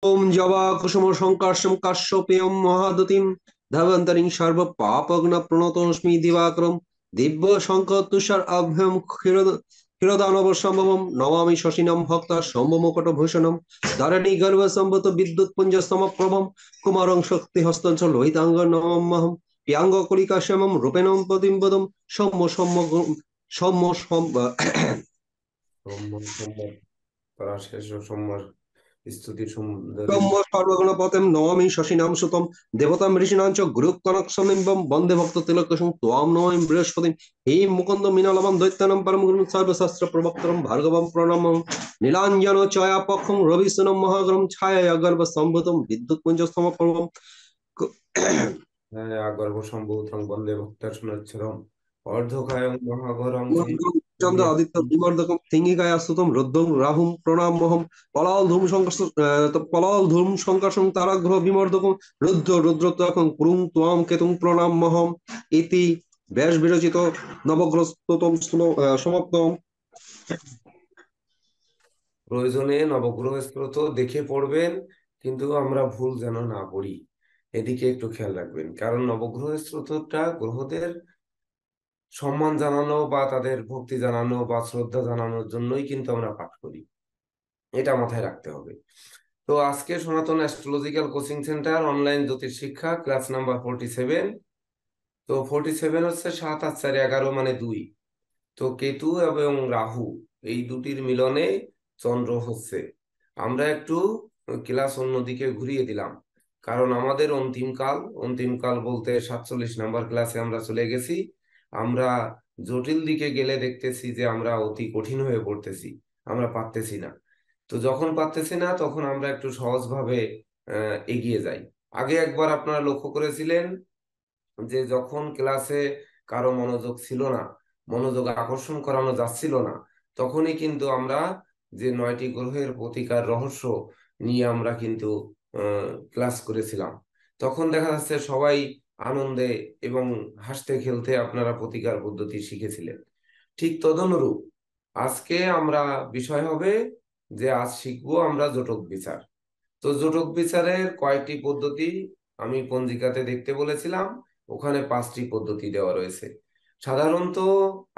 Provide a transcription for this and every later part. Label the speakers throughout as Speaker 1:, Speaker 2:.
Speaker 1: ওম জবা কুসুম সংকর্ষম কাশ্যপেয়ম মহাদতিম ধাবন্তরিং সর্ব পাপগ্ন প্রণতোস্মি দিবাকরম দিব্য শঙ্কর তুষার আভ্যম ক্ষীরদানব সম্ভবম নমামি শশিনম ভক্ত সম্ভমকট ভূষণম ধরণী গর্ভ সম্ভূত বিদ্যুৎ পুঞ্জ সমপ্রভম কুমারং শক্তি হস্তঞ্চ লোহিতাঙ্গ নমহম প্রিয়াঙ্গ কলিকা শ্যামম রূপেণম পদিম্বদম সৌম্য সৌম্য সৌম্য সৌম্য
Speaker 2: ব্রহ্ম সম্যক পরাশেষ সম্যক স্তুতি সুন্দরী
Speaker 1: ব্রহ্ম সর্বগণপতিম নমামি শশিনাম সুতম দেবতাম ঋষিণাঞ্চ গুরু কনক সমিম্বম বন্দে ভক্ত তিলকশং ত্বাম নমামি বৃহস্পতিম হে মুকুন্দ মিনলবম দৈত্যানম পরম গুরুম সর্বশাস্ত্র প্রবক্তরম ভার্গবম প্রণমম নীলাঞ্জন চয়াপক্ষম রবিসুনম মহাগরম ছায়া গর্ভ সম্ভূতম বিদ্যুৎ পুঞ্জ স্তমপ্রভম
Speaker 2: গর্ভ সম্ভূতং বন্দে ভক্তাশনচ্ছরম অর্ধকায়ং মহাঘরং
Speaker 1: চন্দ্র আদিত্য বিমর্দকম সিংহিকায় সুতম রুদ্রং রাহুম প্রণামহম পলাল ধূম সংকর্ষং তারাগ্রহ বিমর্দকম রুদ্র রুদ্রত্বকং কুরুং ত্বাম কেতুং প্রণামহম ইতি ব্যাস বিরচিত নবগ্রস্ততম সমাপ্তম।
Speaker 2: প্রয়োজনে নবগ্রহ স্তোত্র দেখে পড়বেন, কিন্তু আমরা ভুল যেন না পড়ি, এদিকে একটু খেয়াল রাখবেন। কারণ নবগ্রহ স্তোত্রটা গ্রহদের সম্মান জানানো বা তাদের ভক্তি জানানো বা শ্রদ্ধা জানানোর জন্যই কিন্তু আমরা পাঠ করি, এটা মাথায় রাখতে হবে। তো আজকে সনাতন অ্যাস্ট্রোলজিক্যাল কোচিং সেন্টার অনলাইন জ্যোতিষ শিক্ষা ক্লাস নাম্বার 47। তো 47 হচ্ছে 7 আর 4 11 মানে 2। তো কেতু এবং রাহু এই দুটির মিলনে চন্দ্র হচ্ছে। আমরা একটু ক্লাস অন্যদিকে ঘুরিয়ে দিলাম, কারণ আমাদের অন্তিমকাল বলতে 47 নাম্বার ক্লাসে আমরা চলে গেছি। আমরা জটিল দিকে গেলে দেখতেছি যে আমরা অতি কঠিন হয়ে পড়তেছি, আমরা পারতেছি না। তো যখন পারতেছি না তখন আমরা একটু সহজভাবে এগিয়ে যাই। আগে একবার আপনারা লক্ষ্য করেছিলেন যে যখন ক্লাসে কারো মনোযোগ ছিল না, মনোযোগ আকর্ষণ করানো যাচ্ছিল না, তখনই কিন্তু আমরা যে 9টি গ্রহের প্রতিকার রহস্য নিয়ে আমরা কিন্তু ক্লাস করেছিলাম। তখন দেখা যাচ্ছে সবাই আনন্দে এবং হাসতে খেলতে আপনারা প্রতিকার পদ্ধতি শিখেছিলেন। ঠিক তদনুরূপ আজকে আমরা বিষয় হবে যে আজ শিখবো আমরা জটক বিচার। তো জটক বিচারের কয়েকটি পদ্ধতি আমি পঞ্জিকাতে দেখতে বলেছিলাম, ওখানে 5টি পদ্ধতি দেওয়া রয়েছে। সাধারণত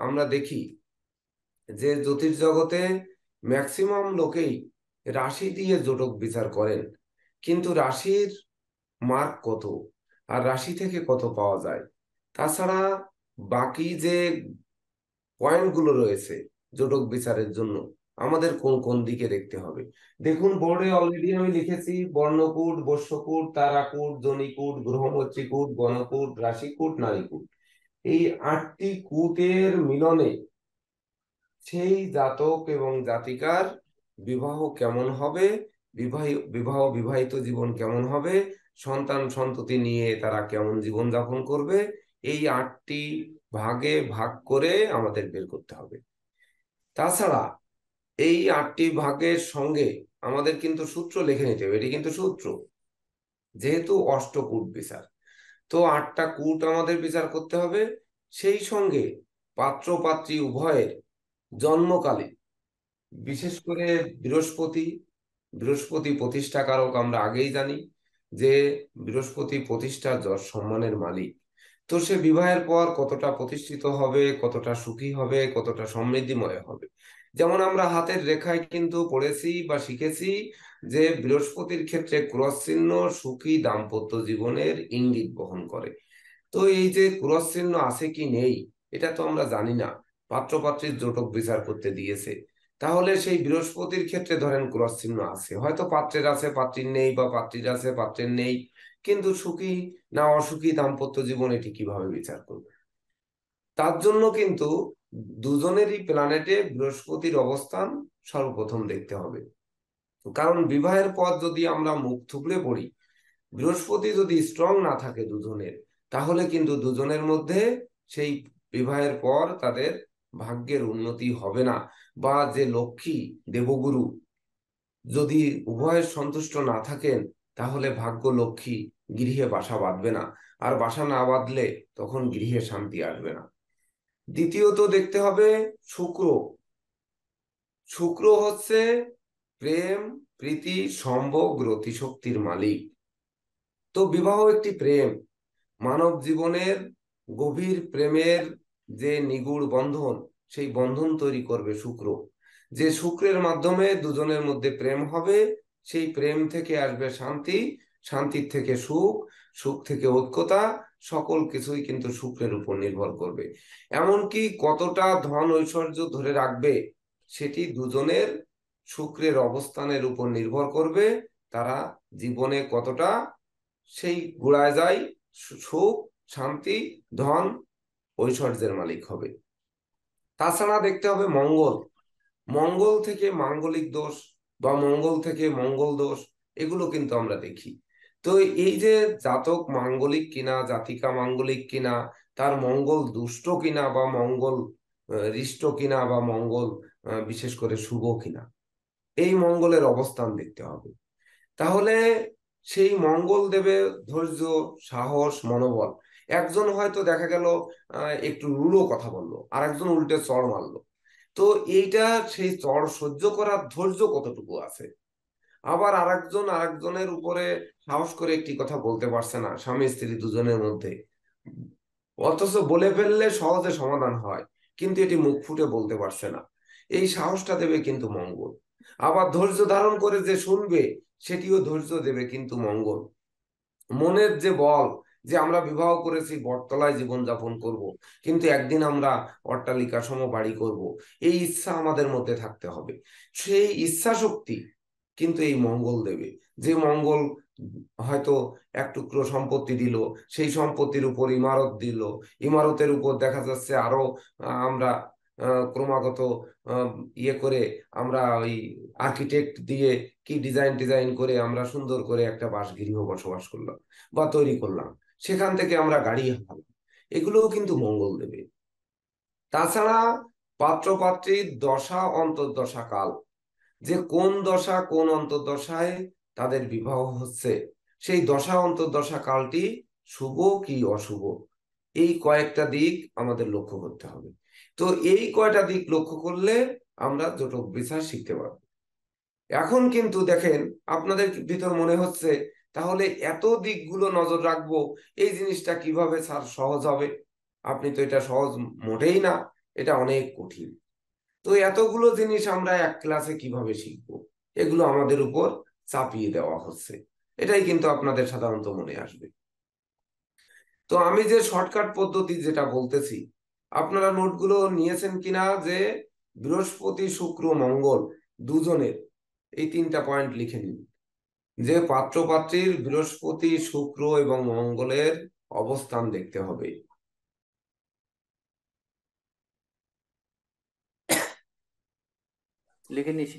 Speaker 2: আমরা দেখি যে জ্যোতিষ জগতে ম্যাক্সিমাম লোকেই রাশি দিয়ে জটক বিচার করেন, কিন্তু রাশির মার্ক কত আর রাশি থেকে কত পাওয়া যায়, তাছাড়া বাকি যে পয়েন্টগুলো রয়েছে জটক বিচারের জন্য আমাদের কোন কোন দিকে দেখতে হবে। দেখুন বোর্ডে অলরেডি আমি লিখেছি বর্ণকূট, বর্ষকূট, তারাকূট, জনিকূট, গ্রহমচ্ছিকূট, গণকূট, রাশিকূট, নারীকূট। এই 8টি কূটের মিলনে সেই জাতক এবং জাতিকার বিবাহ কেমন হবে, বিবাহিত জীবন কেমন হবে, সন্তান সন্ততি নিয়ে তারা কেমন জীবন যাপন করবে, এই 8টি ভাগে ভাগ করে আমাদের বের করতে হবে। তাছাড়া এই 8টি ভাগের সঙ্গে আমাদের কিন্তু সূত্র লিখে নিতে হবে, এটি কিন্তু সূত্র, যেহেতু অষ্টকূট বিচার। তো 8টা কূট আমাদের বিচার করতে হবে। সেই সঙ্গে পাত্র পাত্রী উভয়ের জন্মকালে, বিশেষ করে বৃহস্পতি, বৃহস্পতি প্রতিষ্ঠা কারক, আমরা আগেই জানি যে বৃহস্পতি প্রতিষ্ঠা যশ সম্মানের মালিক। তো সে বিবাহের পর কতটা প্রতিষ্ঠিত হবে, কতটা সুখী হবে, কতটা সমৃদ্ধিময় হবে। যেমন আমরা হাতের রেখায় কিন্তু পড়েছি বা শিখেছি যে বৃহস্পতির ক্ষেত্রে ক্রস চিহ্ন সুখী দাম্পত্য জীবনের ইঙ্গিত বহন করে। তো এই যে ক্রস চিহ্ন আছে কি নেই এটা তো আমরা জানি না, পাত্রপাত্রীর জটক বিচার করতে দিয়েছে। তাহলে সেই বৃহস্পতির ক্ষেত্রে ধরেন ক্রস চিহ্ন আছে, হয়তো পাত্রের আছে পাত্রীর নেই, বা পাত্রীর আছে পাত্রের নেই, কিন্তু সুখী না অসুখী দাম্পত্য জীবন এটি কিভাবে বিচার করবে? তার জন্য কিন্তু দুজনেরই প্ল্যানেটে বৃহস্পতির অবস্থান সর্বপ্রথম দেখতে হবে। কারণ বিবাহের পর যদি আমরা মুখ থুবড়ে পড়ি, বৃহস্পতি যদি স্ট্রং না থাকে দুজনের, তাহলে কিন্তু দুজনের মধ্যে সেই বিবাহের পর তাদের ভাগ্যের উন্নতি হবে না। বা যে লক্ষ্মী দেবগুরু যদি উভয়ের সন্তুষ্ট না থাকেন, তাহলে ভাগ্য লক্ষ্মী গৃহে বাসা বাঁধবে না, আর বাসা না বাঁধলে তখন গৃহে শান্তি আসবে না। দ্বিতীয়ত দেখতে হবে শুক্র। শুক্র হচ্ছে প্রেম, প্রীতি, সম্ভোগ, গতিশক্তির মালিক। তো বিবাহ একটি প্রেম, মানব জীবনের গভীর প্রেমের যে নিগুড় বন্ধন, সেই বন্ধন তৈরি করবে শুক্র। যে শুক্রের মাধ্যমে দুজনের মধ্যে প্রেম হবে, সেই প্রেম থেকে আসবে শান্তি, শান্তির থেকে সুখ, সুখ থেকে ঐক্যতা। সকল কিছুই কিন্তু শুক্রের উপর নির্ভর করবে। এমনকি কতটা ধন ঐশ্বর্য ধরে রাখবে, সেটি দুজনের শুক্রের অবস্থানের উপর নির্ভর করবে। তারা জীবনে কতটা সেই গোড়ায় যায়, সুখ, শান্তি, ধন, ঐশ্বর্যের মালিক হবে। তাছাড়া দেখতে হবে মঙ্গল, মঙ্গল থেকে মাঙ্গলিক দোষ বা মঙ্গল থেকে মঙ্গল দোষ, এগুলো কিন্তু আমরা দেখি। তো এই যে জাতক মাঙ্গলিক কিনা, জাতিকা মাঙ্গলিক কিনা, তার মঙ্গল দুষ্ট কিনা বা মঙ্গল হৃষ্ট কিনা বা মঙ্গল বিশেষ করে শুভ কিনা, এই মঙ্গলের অবস্থান দেখতে হবে। তাহলে সেই মঙ্গল দেবে ধৈর্য, সাহস, মনোবল। একজন হয়তো দেখা গেল একটু রূঢ় কথা বললো, আর একজন উল্টে চড় মারলো। তো এইটা সেই চড় সহ্য করার ধৈর্য কতটুকু আছে। আবার আরেকজন আরেকজনের উপরে সাহস করে একটি কথা বলতে পারছে না, স্বামী স্ত্রী দুজনের মধ্যে, অথচ বলে ফেললে সহজে সমাধান হয়, কিন্তু এটি মুখ ফুটে বলতে পারছে না। এই সাহসটা দেবে কিন্তু মঙ্গল। আবার ধৈর্য ধারণ করে যে শুনবে, সেটিও ধৈর্য দেবে কিন্তু মঙ্গল। মনের যে বল, যে আমরা বিবাহ করেছি বটতলায় জীবন যাপন করব, কিন্তু একদিন আমরা অট্টালিকা সম বাড়ি করব, এই ইচ্ছা আমাদের মধ্যে থাকতে হবে। সেই ইচ্ছা শক্তি কিন্তু এই মঙ্গল দেবে। যে মঙ্গল হয়তো এক টুকরো সম্পত্তি দিল, সেই সম্পত্তির উপর ইমারত দিল, ইমারতের উপর দেখা যাচ্ছে আরো আমরা ক্রমাগত আহ, ইয়ে করে, আমরা ওই আর্কিটেক্ট দিয়ে কি ডিজাইন ডিজাইন করে আমরা সুন্দর করে একটা বাসগৃহ বসবাস করলাম বা তৈরি করলাম, সেখান থেকে আমরা গাড়ি হাঁকালাম, এগুলোও কিন্তু মঙ্গল দেবে। তাছাড়া পাত্র পাত্রীর দশা অন্তর্দশা কাল, যে কোন দশা কোন অন্তর্দশায় তাদের বিবাহ হচ্ছে, সেই দশা অন্তর্দশা কালটি শুভ কি অশুভ, এই কয়েকটা দিক আমাদের লক্ষ্য করতে হবে। তো এই কয়টা দিক লক্ষ্য করলে আমরা জটক বিচার শিখতে পারবো। এখন কিন্তু দেখেন, আপনাদের ভিতর মনে হচ্ছে তাহলে এত দিকগুলো নজর রাখবো, এই জিনিসটা কিভাবে স্যার সহজ হবে? আপনি তো এটা সহজ মোটেই না, এটা অনেক কঠিন। তো এতগুলো জিনিস আমরা এক ক্লাসে কিভাবে শিখবো? এগুলো আমাদের উপর চাপিয়ে দেওয়া হচ্ছে, এটাই কিন্তু আপনাদের সাধারণত মনে আসবে। তো আমি যে শর্টকাট পদ্ধতি যেটা বলতেছি, আপনারা নোটগুলো নিয়েছেন কিনা, যে বৃহস্পতি, শুক্র, মঙ্গল দুজনের এই তিনটা পয়েন্ট লিখে নিন। যে পাত্র পাত্রীর বৃহস্পতি, শুক্র এবং মঙ্গলের অবস্থান দেখতে হবে।
Speaker 3: লিখে নিয়েছি।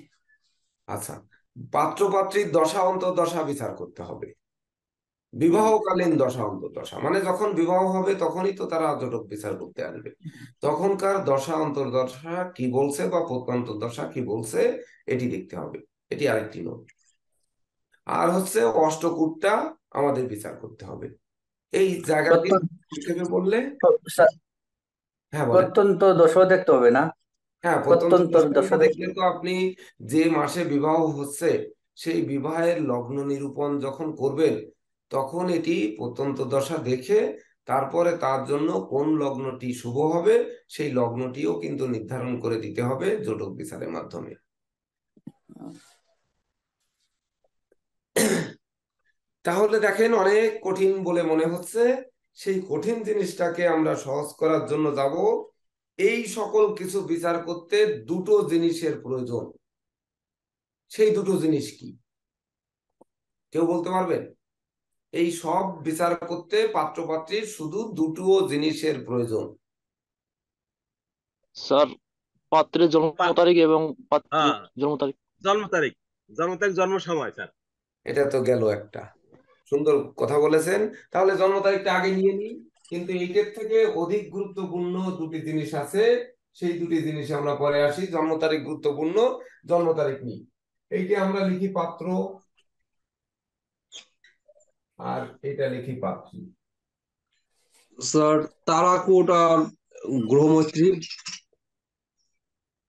Speaker 2: আচ্ছা, পাত্র পাত্রীর দশা অন্তর্দশা বিচার করতে হবে।
Speaker 3: হুম।
Speaker 2: বিবাহকালীন দশা অন্তর্দশা মানে যখন বিবাহ হবে তখনই তো তারা জটক বিচার করতে আসবে, তখনকার দশা অন্তর্দশা কি বলছে বা প্রত্যন্তর্দশা কি বলছে, এটি দেখতে হবে। এটি আরেকটি নোট। আর হচ্ছে অষ্টকূটটা আমাদের বিচার করতে হবে। এই জায়গাটি
Speaker 3: প্রত্যন্ত
Speaker 2: সংক্ষেপে বললে।
Speaker 3: স্যার,
Speaker 2: হ্যাঁ বলেন।
Speaker 3: প্রত্যন্ত দশা দেখতে হবে না?
Speaker 2: হ্যাঁ, প্রত্যন্ত
Speaker 3: প্রত্যন্তর
Speaker 2: দশা
Speaker 3: দশা
Speaker 2: দেখলে তো আপনি যে মাসে বিবাহ হচ্ছে সেই বিবাহের লগ্ন নিরূপণ যখন করবেন, তখন এটি প্রত্যন্ত দশা দেখে তারপরে তার জন্য কোন লগ্নটি শুভ হবে, সেই লগ্নটিও কিন্তু নির্ধারণ করে দিতে হবে জটক বিচারের মাধ্যমে। তাহলে দেখেন, অনেক কঠিন বলে মনে হচ্ছে, সেই কঠিন জিনিসটাকে আমরা সহজ করার জন্য যাব। এই সকল কিছু বিচার করতে দুটো জিনিসের প্রয়োজন। সেই দুটো জিনিস কি কেউ বলতে পারবেন? এই সব বিচার করতে পাত্রপাত্রীর শুধু দুটো জিনিসের প্রয়োজন।
Speaker 4: স্যার, পাত্রের জন্ম
Speaker 5: পা-
Speaker 4: তারিখ এবং পাত্রীর
Speaker 5: হ্যাঁ,
Speaker 4: জন্ম তারিখ।
Speaker 5: জন্ম তারিখ, জন্ম সময় স্যার।
Speaker 2: এটা তো গেল একটা সুন্দর কথা বলেছেন। তাহলে জন্ম তারিখটা আগে নিয়ে নিই, কিন্তু এইটার থেকে অধিক গুরুত্বপূর্ণ দুটি জিনিস আছে, সেই দুটি জিনিস আমরা পরে আসি। জন্ম তারিখ গুরুত্বপূর্ণ, জন্ম তারিখ নিই। এইটা আমরা লিখি পাত্র, আর এটা লিখি পাত্রী।
Speaker 1: স্যার, তারাকুট আর গ্রহমৈত্রী।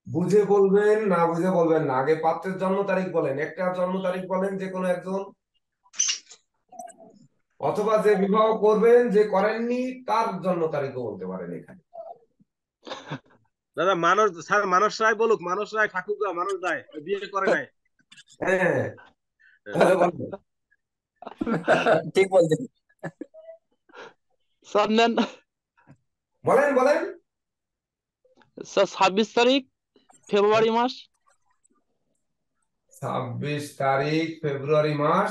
Speaker 2: বুঝে বলবেন, না বুঝে বলবেন না। আগে পাত্রের জন্ম তারিখ বলেন, একটা জন্ম তারিখ বলেন যে কোনো একজন, অথবা যে বিবাহ করবেন, যে করেননি তার জন্ম তারিখও বলতে পারেন এখানে।
Speaker 5: দাদা মানস স্যার, মানস রায় বলুক, মানস রায় ঠাকুরগা, মানস রায় ওই বিয়ে করে নাই।
Speaker 2: হ্যাঁ,
Speaker 5: হ্যাঁ।
Speaker 2: তাহলে বলেন।
Speaker 3: ঠিক বলছেন।
Speaker 4: স্যার নেন,
Speaker 2: বলেন বলেন।
Speaker 4: স্যার 26 তারিখ ফেব্রুয়ারি মাস।
Speaker 2: 26 তারিখ ফেব্রুয়ারি মাস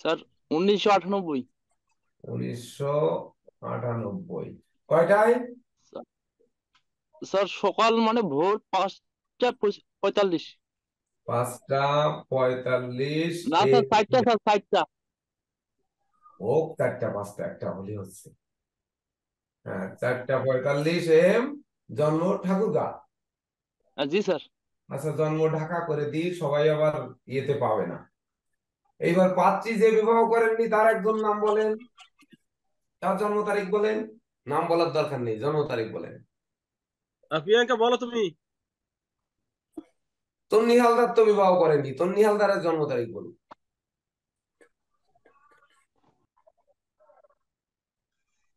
Speaker 4: স্যার 1998।
Speaker 2: 1998। কয়টায়?
Speaker 4: স্যার সকাল মানে ভোর 5টা 45।
Speaker 2: 5টা 45
Speaker 4: না স্যার 4টা, স্যার 4টা।
Speaker 2: ও 4টা 5টা একটা হলে হচ্ছে। হ্যাঁ, 4টা 45 AM জন্ম ঠাকুরগা।
Speaker 4: জি স্যার।
Speaker 2: আচ্ছা, জন্ম ঢাকা করে দিই, সবাই আবার ইয়েতে পাবে না। এইবার পাত্রী যে বিবাহ করেননি তার একজন নাম বলেন, তার জন্ম তারিখ বলেন। নাম বলার দরকার নেই, জন্ম তারিখ বলেন।
Speaker 5: প্রিয়াঙ্কা বলো তুমি।
Speaker 2: তন্নি হালদার তো বিবাহ করেনি, তন্নি হালদারের জন্ম তারিখ বলুন।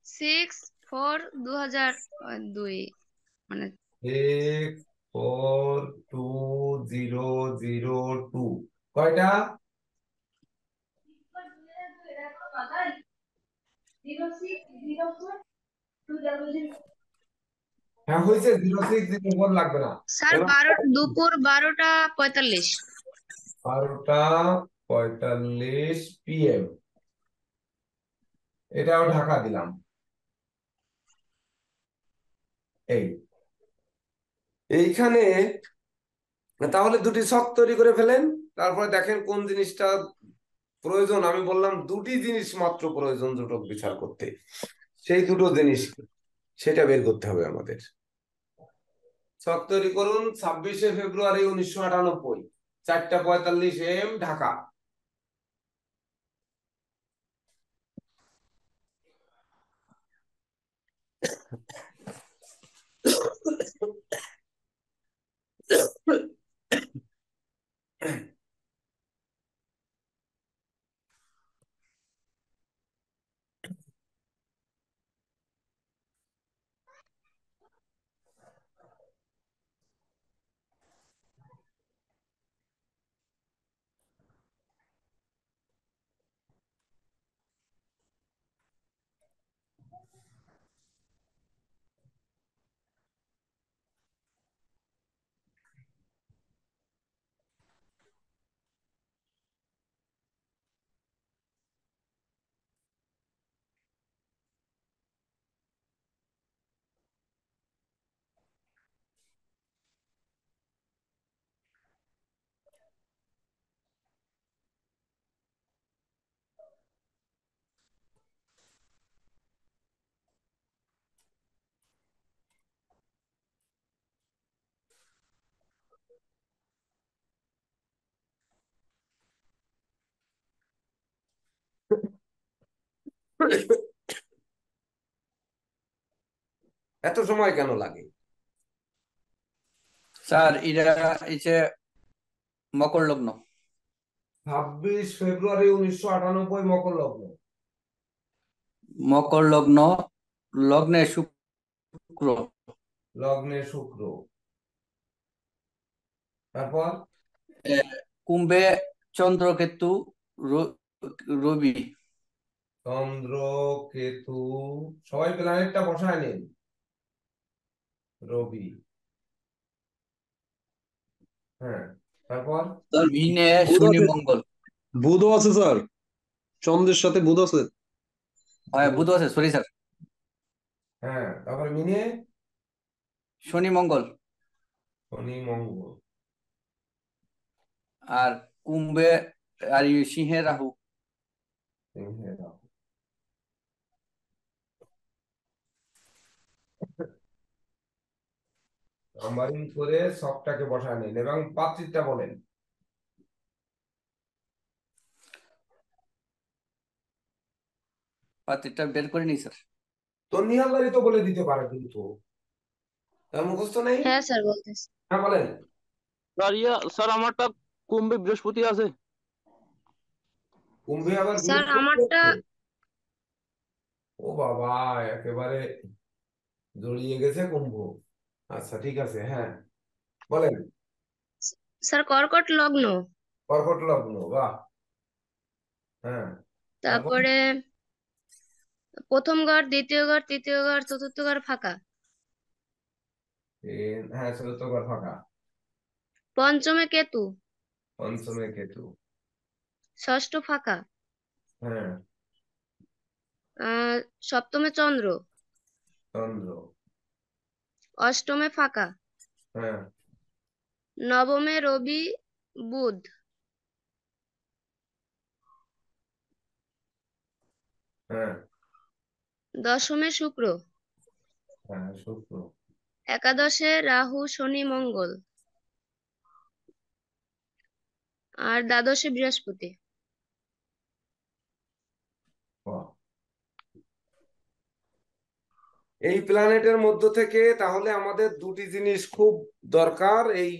Speaker 6: 6/4/2002, মানে
Speaker 2: 6/4/2002। কয়টা? হ্যাঁ হয়েছে, 06/04 লাগবে না।
Speaker 6: স্যার
Speaker 2: এবার
Speaker 6: দুপুর 12টা 45।
Speaker 2: 12টা 45 PM। এটাও ঢাকা দিলাম। এই এইখানে তাহলে দুটি ছক তৈরি করে ফেলেন, তারপরে দেখেন কোন জিনিসটা প্রয়োজন। আমি বললাম দুটি জিনিস মাত্র প্রয়োজন জোটক বিচার করতে, সেই দুটো জিনিস কি? সেটা বের করতে হবে আমাদের। ছক তৈরি করুন। 26 ফেব্রুয়ারি 1998, 4টা 45 AM ঢাকা। এত সময় কেন লাগে?
Speaker 3: স্যার এটা হচ্ছে মকর লগ্ন।
Speaker 2: 26 ফেব্রুয়ারি 1998 মকর লগ্ন।
Speaker 3: মকর লগ্ন, লগ্নে শুক্র,
Speaker 2: লগ্নে শুক্র। তারপর
Speaker 3: এ, কুম্ভে চন্দ্র কেতু, রবি।
Speaker 2: চন্দ্র কেতু, সবাই প্ল্যানেটটা বসায় নিন। রবি। হ্যাঁ, তারপর
Speaker 3: মিনে
Speaker 1: বুধ
Speaker 3: শনি
Speaker 1: আছে,
Speaker 3: মঙ্গল।
Speaker 1: বুধও আছে স্যার, চন্দ্রের সাথে বুধ আছে।
Speaker 3: হ্যাঁ বুধ আছে, সরি স্যার।
Speaker 2: হ্যাঁ, তারপর মিনে
Speaker 3: শনি মঙ্গল।
Speaker 2: শনি মঙ্গল।
Speaker 3: আর কুম্ভে আর সিংহে রাহু।
Speaker 2: সিংহে রাহু। নাম্বারিং করে সবটাকে বসায় নিন এবং পাত্রীটা বলেন।
Speaker 3: পাত্রটা বের করে নি স্যার।
Speaker 2: তো নিহালদারি তো বলে দিতে পারে কিন্তু। তার মুখস্থ নেই?
Speaker 6: হ্যাঁ স্যার বলতেছি।
Speaker 2: হ্যাঁ বলেন।
Speaker 4: স্যার স্যার আমারটা কুম্ভে বৃহস্পতি আছে।
Speaker 2: কুম্ভে আবার
Speaker 6: স্যার
Speaker 2: বৃহস্পতি
Speaker 6: আমারটা
Speaker 2: আছে? ও বাবা, একেবারে জড়িয়ে গেছে কুম্ভ। আচ্ছা ঠিক আছে, হ্যাঁ বলেন।
Speaker 6: স্যার কর্কট লগ্ন,
Speaker 2: কর্কট লগ্ন, বাহ। হ্যাঁ, তারপর?
Speaker 6: তারপরে প্রথম ঘর, দ্বিতীয় ঘর, তৃতীয় ঘর, চতুর্থ ঘর ফাঁকা,
Speaker 2: হ্যাঁ, চতুর্থ ঘর ফাঁকা।
Speaker 6: পঞ্চমে কেতু,
Speaker 2: পঞ্চমে কেতু।
Speaker 6: ষষ্ঠ ফাঁকা,
Speaker 2: হ্যাঁ,
Speaker 6: আহ সপ্তমে চন্দ্র,
Speaker 2: চন্দ্র।
Speaker 6: অষ্টমে ফাঁকা,
Speaker 2: হ্যাঁ,
Speaker 6: নবমে রবি, বুধ,
Speaker 2: হ্যাঁ,
Speaker 6: দশমে শুক্র,
Speaker 2: হ্যাঁ, শুক্র।
Speaker 6: একাদশে রাহু, শনি, মঙ্গল, আর দ্বাদশে বৃহস্পতি।
Speaker 2: বাহ। এই প্ল্যানেটের মধ্য থেকে তাহলে আমাদের দুটি জিনিস খুব দরকার এই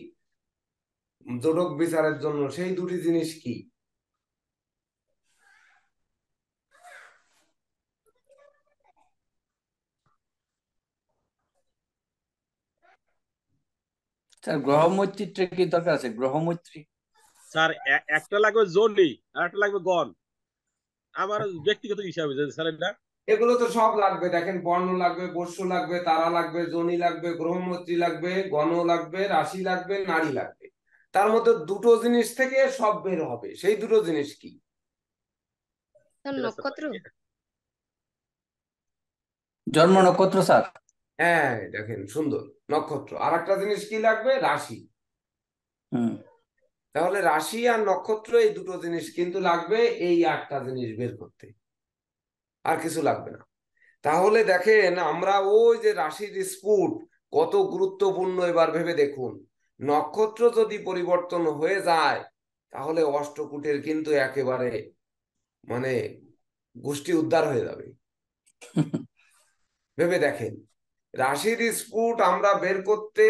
Speaker 2: জোটক বিচারের জন্য, সেই দুটি জিনিস কি?
Speaker 3: স্যার গ্রহ মৈত্রীর কি দরকার আছে? গ্রহ মৈত্রী
Speaker 5: স্যার একটা লাগবে জনি আর একটা লাগবে গণ। আমার ব্যক্তিগত হিসাবে যে স্যার এটা
Speaker 2: এগুলো তো সব লাগবে, দেখেন বর্ণ লাগবে, বর্ষ লাগবে, তারা লাগবে, যোনি লাগবে, গ্রহমৈত্রী লাগবে, গণ লাগবে, রাশি লাগবে, নারী লাগবে। তার মধ্যে দুটো জিনিস থেকে সব বের হবে, সেই দুটো জিনিস কি?
Speaker 6: স্যার
Speaker 5: এটা স্যার
Speaker 6: নক্ষত্র,
Speaker 3: জন্ম নক্ষত্র স্যার।
Speaker 2: হ্যাঁ দেখেন সুন্দর, নক্ষত্র। আর একটা জিনিস কি লাগবে? রাশি।
Speaker 3: হুম।
Speaker 2: তাহলে রাশি আর নক্ষত্র এই দুটো জিনিস কিন্তু লাগবে এই আটটা জিনিস বের করতে, আর কিছু লাগবে না। তাহলে দেখেন আমরা ওই যে রাশির স্ফুট কত গুরুত্বপূর্ণ এবার ভেবে দেখুন। নক্ষত্র যদি পরিবর্তন হয়ে যায় তাহলে অষ্টকূটের কিন্তু একেবারে মানে গোষ্ঠী উদ্ধার হয়ে যাবে। ভেবে দেখেন, রাশির স্ফুট আমরা বের করতে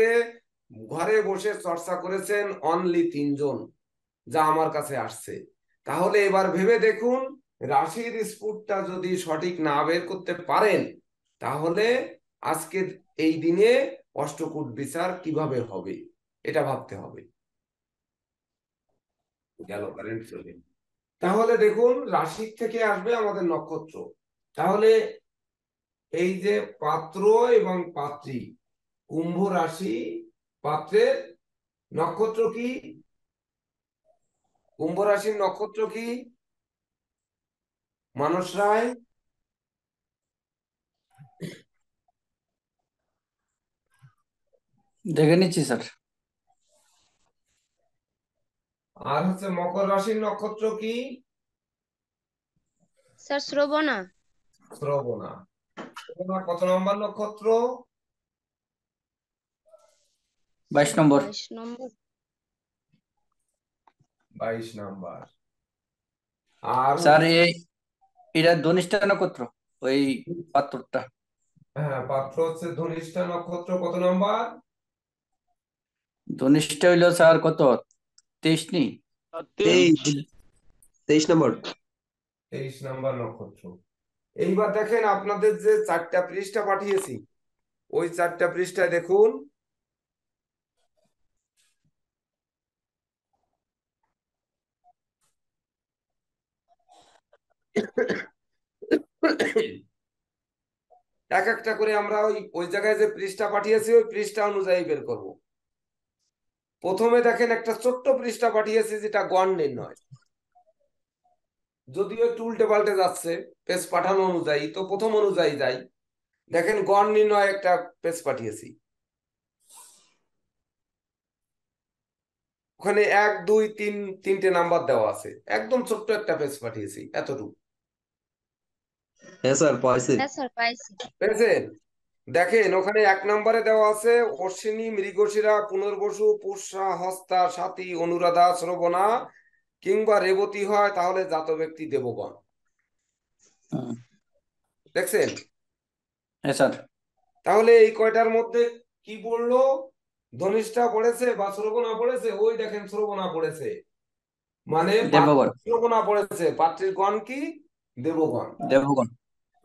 Speaker 2: ঘরে বসে চর্চা করেছেন অনলি 3 জন, যা আমার কাছে আসছে। তাহলে এবার ভেবে দেখুন, রাশির স্ফুটটা যদি সঠিক না বের করতে পারেন তাহলে আজকে এই দিনে অষ্টকূট বিচার কিভাবে হবে, এটা ভাবতে হবে। গেল কারেন্ট চলে। তাহলে দেখুন রাশির থেকে আসবে আমাদের নক্ষত্র। তাহলে এই যে পাত্র এবং পাত্রী, কুম্ভ রাশি, পাত্রের নক্ষত্র কি? কুম্ভ রাশির নক্ষত্র কি? মানস রায়।
Speaker 3: দেখে নিচ্ছি স্যার।
Speaker 2: আর হচ্ছে মকর রাশির নক্ষত্র কি?
Speaker 6: স্যার শ্রবণা,
Speaker 2: শ্রবণা। শ্রবণা কত নম্বর নক্ষত্র?
Speaker 3: 22 নম্বর।
Speaker 6: 22 নম্বর।
Speaker 2: 22 নম্বর। আর
Speaker 3: স্যার এটা ধনিষ্ঠা নক্ষত্র, ওই পাত্রটা।
Speaker 2: হ্যাঁ, পাত্র হচ্ছে ধনিষ্ঠা নক্ষত্র, কত নম্বর?
Speaker 3: ধনিষ্ঠা হইলো স্যার কত, 23 নি?
Speaker 4: 23।
Speaker 1: 23 নম্বর।
Speaker 2: 23 নম্বর নক্ষত্র। এইবার দেখেন আপনাদের যে 4টা পৃষ্ঠা পাঠিয়েছি, ওই 4টা পৃষ্ঠায় দেখুন এক একটা করে আমরা ওই ওই জায়গায় যে পৃষ্ঠা পাঠিয়েছি ওই পৃষ্ঠা অনুযায়ী বের করব। প্রথমে দেখেন একটা ছোট্ট পৃষ্ঠা পাঠিয়েছি যেটা গণ নির্ণয়, যদিও একটু উল্টে পাল্টে যাচ্ছে পেজ পাঠানো অনুযায়ী, তো প্রথম অনুযায়ী যাই। দেখেন গণ নির্ণয় একটা পেজ পাঠিয়েছি, ওখানে 1 2 3 তিনটে নাম্বার দেওয়া আছে, একদম ছোট্ট একটা পেজ পাঠিয়েছি এতটুকু।
Speaker 1: হ্যাঁ স্যার পাইছি।
Speaker 6: হ্যাঁ স্যার পাইছি।
Speaker 2: পেয়েছেন? দেখেন ওখানে 1 নম্বরে দেওয়া আছে অশ্বিনী, মৃগশিরা, পুনর্বসু, পুষ্যা, হস্তা, স্বাতী, অনুরাধা, শ্রবণা কিংবা রেবতী হয় তাহলে জাত ব্যক্তি দেবগণ। দেখছেন?
Speaker 3: হ্যাঁ স্যার।
Speaker 2: তাহলে এই কয়টার মধ্যে কি পড়লো? ধনিষ্ঠা পড়েছে বা শ্রবণা পড়েছে, ওই দেখেন শ্রবণা পড়েছে, মানে
Speaker 3: দেবগণ।
Speaker 2: শ্রবণা পড়েছে, পাত্রের গণ কি? দেবগণ।
Speaker 3: দেবগণ।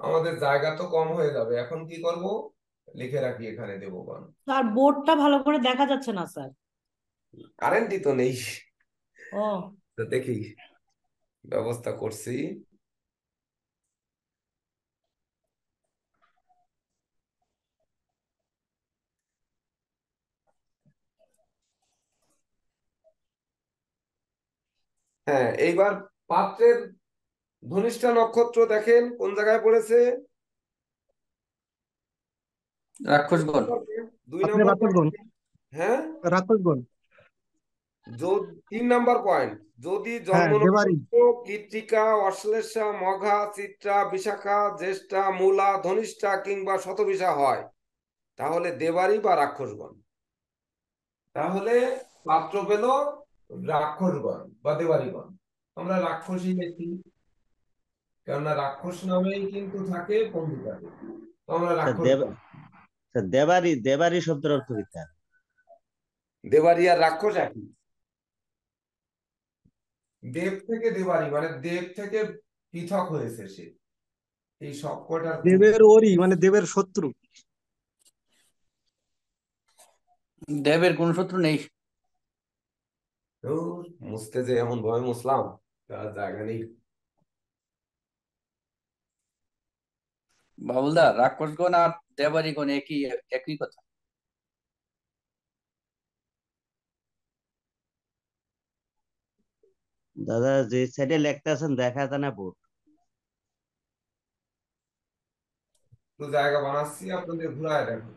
Speaker 2: আমাদের জায়গা তো কম হয়ে যাবে, এখন কি করব? লিখে রাখি এখানে দেবগণ।
Speaker 7: স্যার বোর্ডটা ভালো করে দেখা যাচ্ছে না স্যার।
Speaker 2: কারেন্টই তো নেই,
Speaker 7: ও
Speaker 2: তো দেখি ব্যবস্থা করছি। হ্যাঁ, এইবার পাত্রের ধনিষ্ঠা নক্ষত্র দেখেন কোন জায়গায় পড়েছে?
Speaker 3: রাক্ষসগণ।
Speaker 2: 2
Speaker 8: আপনি
Speaker 2: নম্বর
Speaker 8: রাক্ষসগণ।
Speaker 2: পয়েন্ট। হ্যাঁ,
Speaker 8: রাক্ষসগণ।
Speaker 2: 3 নম্বর পয়েন্ট। যদি
Speaker 8: হ্যাঁ,
Speaker 2: জন্ম
Speaker 8: দেবারি।
Speaker 2: নক্ষত্র কৃত্তিকা, অশ্লেষা, মঘা, চিত্রা, বিশাখা, জ্যেষ্ঠা, মূলা, ধনিষ্ঠা কিংবা শতবিশা হয়, তাহলে দেবারি বা রাক্ষসগণ। তাহলে পাত্র পেল রাক্ষসগণ বা দেবারিগণ। আমরা রাক্ষসী লিখি, কেননা রাক্ষস নামেই কিন্তু থাকে পঞ্জিকাতে, তো আমরা রাক্ষসগণ।
Speaker 9: দেবারি দেবারি শব্দের অর্থ কি স্যার?
Speaker 2: দেবারি আর রাক্ষস একই। দেব থেকে দেবারি মানে দেব থেকে পৃথক হয়েছে সে, এই সবকটার
Speaker 8: দেবের ওরি মানে দেবের শত্রু।
Speaker 3: দেবের কোন শত্রু নেই।
Speaker 2: মুছতে যে এমন ভাবে মুছলাম, তার জায়গা নেই।
Speaker 3: বাবুলদা, রাক্ষসগণ আর দেবারিগণ একই একই কথা।
Speaker 9: দাদা যে সাইডে লেখতে আছেন দেখা যায় না বোর্ড।
Speaker 2: তো জায়গা বানাচ্ছি, আপনাদের ঘুরায় দেখো।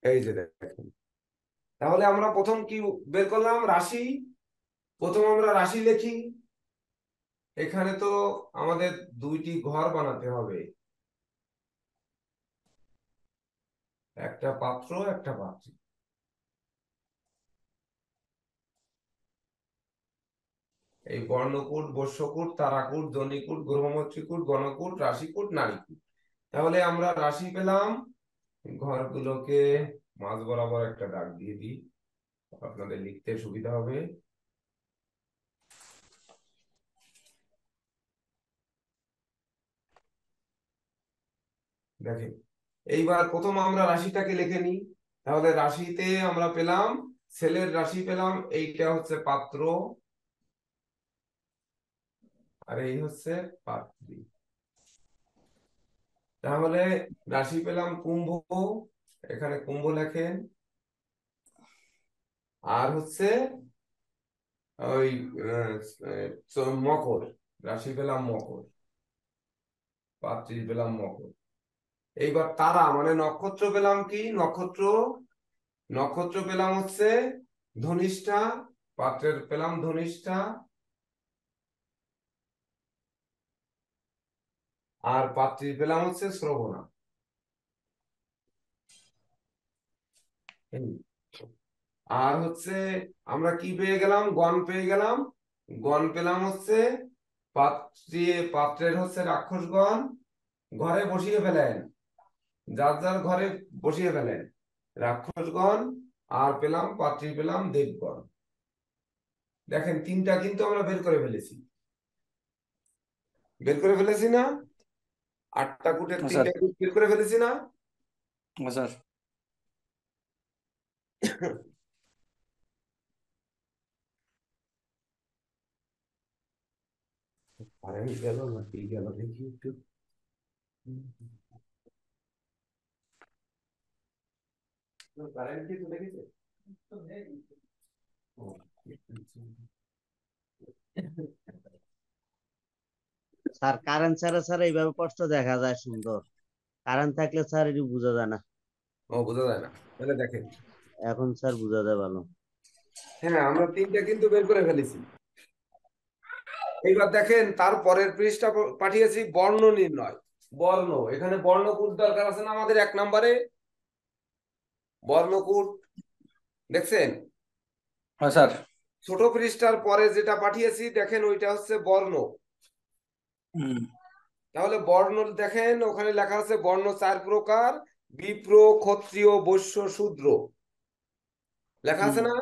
Speaker 2: এই যে দেখেন, তাহলে আমরা প্রথম কি বের করলাম? রাশি। প্রথম আমরা রাশি লিখি। এখানে তো আমাদের 2টি ঘর বানাতে হবে, একটা পাত্র একটা পাত্রী। এই বর্ণকূট, বস্যকূট, তারাকূট, জনিকূট, গ্রহমত্রিকূট, গণকূট, রাশিকূট, নারীকূট। তাহলে আমরা রাশি পেলাম, ঘরগুলোকে মাঝ বরাবর একটা দাগ দিয়ে দিই, আপনাদের লিখতে সুবিধা হবে। দেখেন, এইবার প্রথম আমরা রাশিটাকে লিখে নিই। তাহলে রাশিতে আমরা পেলাম, ছেলের রাশি পেলাম, এইটা হচ্ছে পাত্র আর এই হচ্ছে পাত্রী। তাহলে রাশি পেলাম কুম্ভ, এখানে কুম্ভ লেখেন। আর হচ্ছে ওই মকর, রাশি পেলাম মকর, পাত্রী পেলাম মকর। এইবার তারা মানে নক্ষত্র পেলাম কি? নক্ষত্র নক্ষত্র পেলাম হচ্ছে ধনিষ্ঠা, পাত্রের পেলাম ধনিষ্ঠা, আর পাত্রীর পেলাম হচ্ছে শ্রবণা। আর হচ্ছে আমরা কি পেয়ে গেলাম? গণ পেয়ে গেলাম। গণ পেলাম হচ্ছে পাত্রের হচ্ছে রাক্ষসগণ, ঘরে বসিয়ে ফেলেন, যার যার ঘরে বসিয়ে ফেলেন রাক্ষসগণ। আর পেলাম পাত্রী পেলাম দেবগণ। দেখেন 3টা কিন্তু আমরা বের করে ফেলেছি, বের করে ফেলেছি না? 8টা কূটের 3টা কূট বের করে ফেলেছি না?
Speaker 3: স্যার
Speaker 2: কারেন্ট গেল না কি গেল দেখি একটু। কারেন্ট কি চলে গেছে?
Speaker 9: স্যার কারেন্ট ছাড়া স্যার এইভাবে কষ্ট দেখা যায় সুন্দর, কারেন্ট থাকলে স্যার এটি বোঝা যায় না।
Speaker 2: ও, বোঝা যায় না, তাহলে দেখেন।
Speaker 9: এখন স্যার বোঝা যায় ভালো।
Speaker 2: হ্যাঁ, আমরা 3টা কিন্তু বের করে ফেলেছি। এইবার দেখেন, তার পরের পৃষ্ঠা পাঠিয়েছি বর্ণ নির্ণয়। বর্ণ, এখানে বর্ণকূট দরকার আছে না আমাদের 1 নম্বরে? বর্ণকূট দেখছেন?
Speaker 3: হ্যাঁ স্যার।
Speaker 2: ছোট পৃষ্ঠার পরে যেটা পাঠিয়েছি দেখেন, ওইটা হচ্ছে বর্ণ।
Speaker 3: হুম
Speaker 2: তাহলে বর্ণ দেখেন, ওখানে লেখা আছে বর্ণ 4 প্রকার: বিপ্র, ক্ষত্রিয়, বৈশ্য, শূদ্র। লেখা আছে না?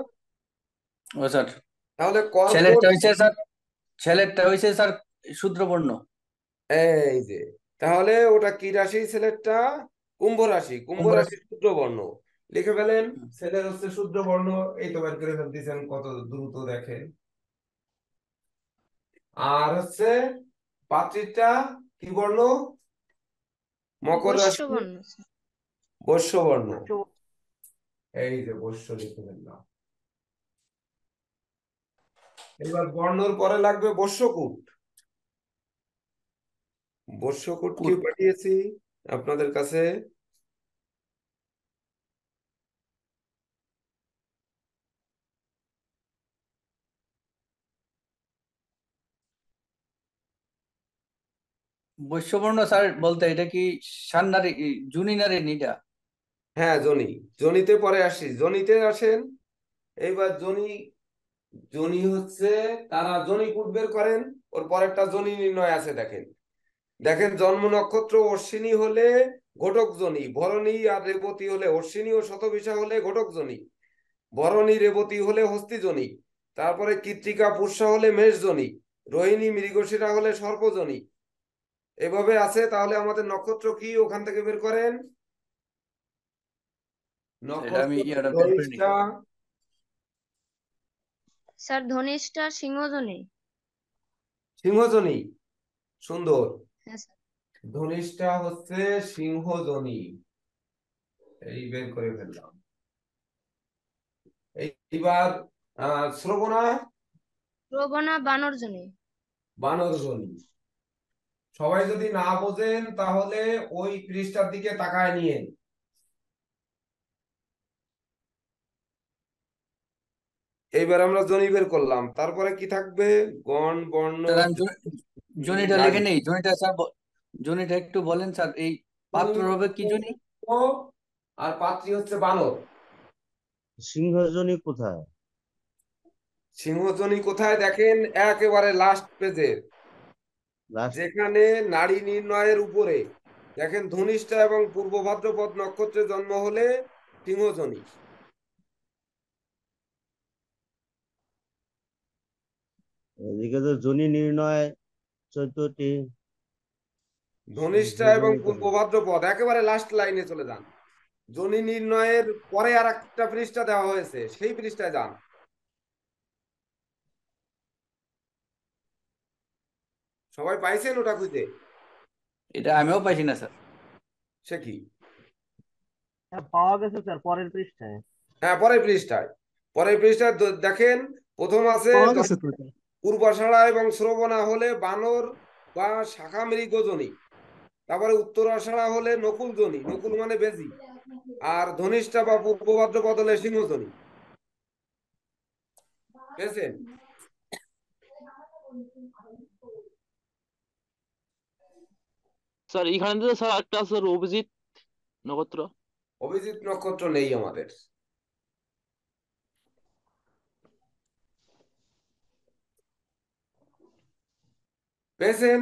Speaker 3: ও স্যার,
Speaker 2: তাহলে কর্কট,
Speaker 3: ছেলেরটা হয়েছে স্যার, ছেলেরটা হয়েছে স্যার শূদ্রবর্ণ।
Speaker 2: এই যে, তাহলে ওটা কি রাশি ছেলেরটা? কুম্ভ রাশি। কুম্ভ
Speaker 3: কুম্ভ
Speaker 2: রাশি শূদ্র বর্ণ লিখে ফেলেন।
Speaker 3: হুম।
Speaker 2: ছেলের হচ্ছে শূদ্র বর্ণ। এই তো বের করে ফেলতেছেন, কত দ্রুত দেখেন। আর হচ্ছে পাত্রীটা কি বর্ণ? মকর
Speaker 6: বৈশ্য
Speaker 2: রাশি,
Speaker 6: বর্ণ স্যার।
Speaker 2: বৈশ্য বর্ণ। এই যে বৈশ্য লিখে ফেললাম। এবার বর্ণর পরে লাগবে বৈশ্যকূট। বৈশ্যকূট কি
Speaker 3: কুট।
Speaker 2: পাঠিয়েছি আপনাদের কাছে?
Speaker 3: বৈশ্যবর্ণ স্যার বলতে এটা কি সান্নারি, জুনি নারী নিটা?
Speaker 2: হ্যাঁ, জনি। জনিতে পরে আসি, জনিতে আসেন। এইবার জনি, জনি হচ্ছে তারা জনি কূট বের করেন। ওর পরেরটা জনি নির্ণয় আছে, দেখেন। দেখেন, জন্ম নক্ষত্র অশ্বিনী হলে ঘটক জনি, ভরণী আর রেবতী হলে, অশ্বিনী ও শতভিষা হলে ঘটক জনি, ভরণী রেবতী হলে হস্তি জনি, তারপরে কৃত্তিকা পুষ্যা হলে মেষ জনি, রোহিণী মৃগশিরা হলে সর্প জনি। এভাবে আছে। তাহলে আমাদের নক্ষত্র কি ওখান থেকে বের করেন।
Speaker 3: এটা আমি
Speaker 2: নক্ষত্র
Speaker 3: ইয়াটা বের করিনি।
Speaker 2: ধনিষ্ঠা,
Speaker 6: স্যার ধনিষ্ঠা সিংহজনী।
Speaker 2: সিংহজনী। সুন্দর।
Speaker 6: হ্যাঁ স্যার।
Speaker 2: ধনিষ্ঠা হচ্ছে সিংহজনী। এই বের করে ফেললাম। এইবার শ্রবণা,
Speaker 6: শ্রবণা বানরজনী।
Speaker 2: বানরজনী। সবাই যদি না বোঝেন তাহলে ওই পৃষ্ঠার দিকে তাকায় নিয়েন। এইবার আমরা জনি বের করলাম, তারপরে কি থাকবে? গণ, বর্ণ,
Speaker 3: স্যার আমি জুনিটা লিখে
Speaker 2: নারী।
Speaker 3: নেই, জুনিটা স্যার জুনিটা একটু বলেন স্যার। এই পাত্র হবে কি জুনি?
Speaker 2: আর পাত্রী হচ্ছে বানর।
Speaker 9: সিংহজনী কোথায়?
Speaker 2: সিংহজনী কোথায় দেখেন? একেবারে লাস্ট পেজে,
Speaker 9: লাস্ট।
Speaker 2: যেখানে নারী নির্ণয়ের উপরে দেখেন, ধনিষ্ঠা এবং পূর্ব ভাদ্রপদ নক্ষত্রে জন্ম হলে সিংহজনী।
Speaker 9: এদিকে তো জনি নির্ণয় 14টি।
Speaker 2: ধনিষ্ঠা এবং
Speaker 9: সিংহজনী
Speaker 2: পূর্ব
Speaker 9: কোথায়?
Speaker 2: ভাদ্রপদ একেবারে লাস্ট লাইনে চলে যান। জনি নির্ণয়ের পরে আর একটা পৃষ্ঠা দেওয়া হয়েছে, সেই পৃষ্ঠায় যান। সবাই পাইছেন ওটা খুঁজে?
Speaker 3: এটা আমিও পাইছি না স্যার।
Speaker 2: সে কি?
Speaker 9: হ্যাঁ, পাওয়া গেছে স্যার পরের পৃষ্ঠায়।
Speaker 2: হ্যাঁ, পরের পৃষ্ঠায়। পরের পৃষ্ঠায় দেখেন, প্রথম আছে
Speaker 8: পাওয়া গেছে তো এটা।
Speaker 2: পূর্বাষাঢ়া এবং শ্রবণা হলে বানর বা শাখা মৃগজনী, তারপরে উত্তরাষাঢ়া হলে নকুল জনি, নকুল মানে বেজি, আর ধনিষ্ঠা বা পূর্ব ভাদ্রপদ হলে সিংহজনী। পেয়েছেন?
Speaker 4: স্যার এখানে তো স্যার একটা আছে অভিজিৎ নক্ষত্র।
Speaker 2: অভিজিৎ নক্ষত্র নেই আমাদের। পেয়েছেন?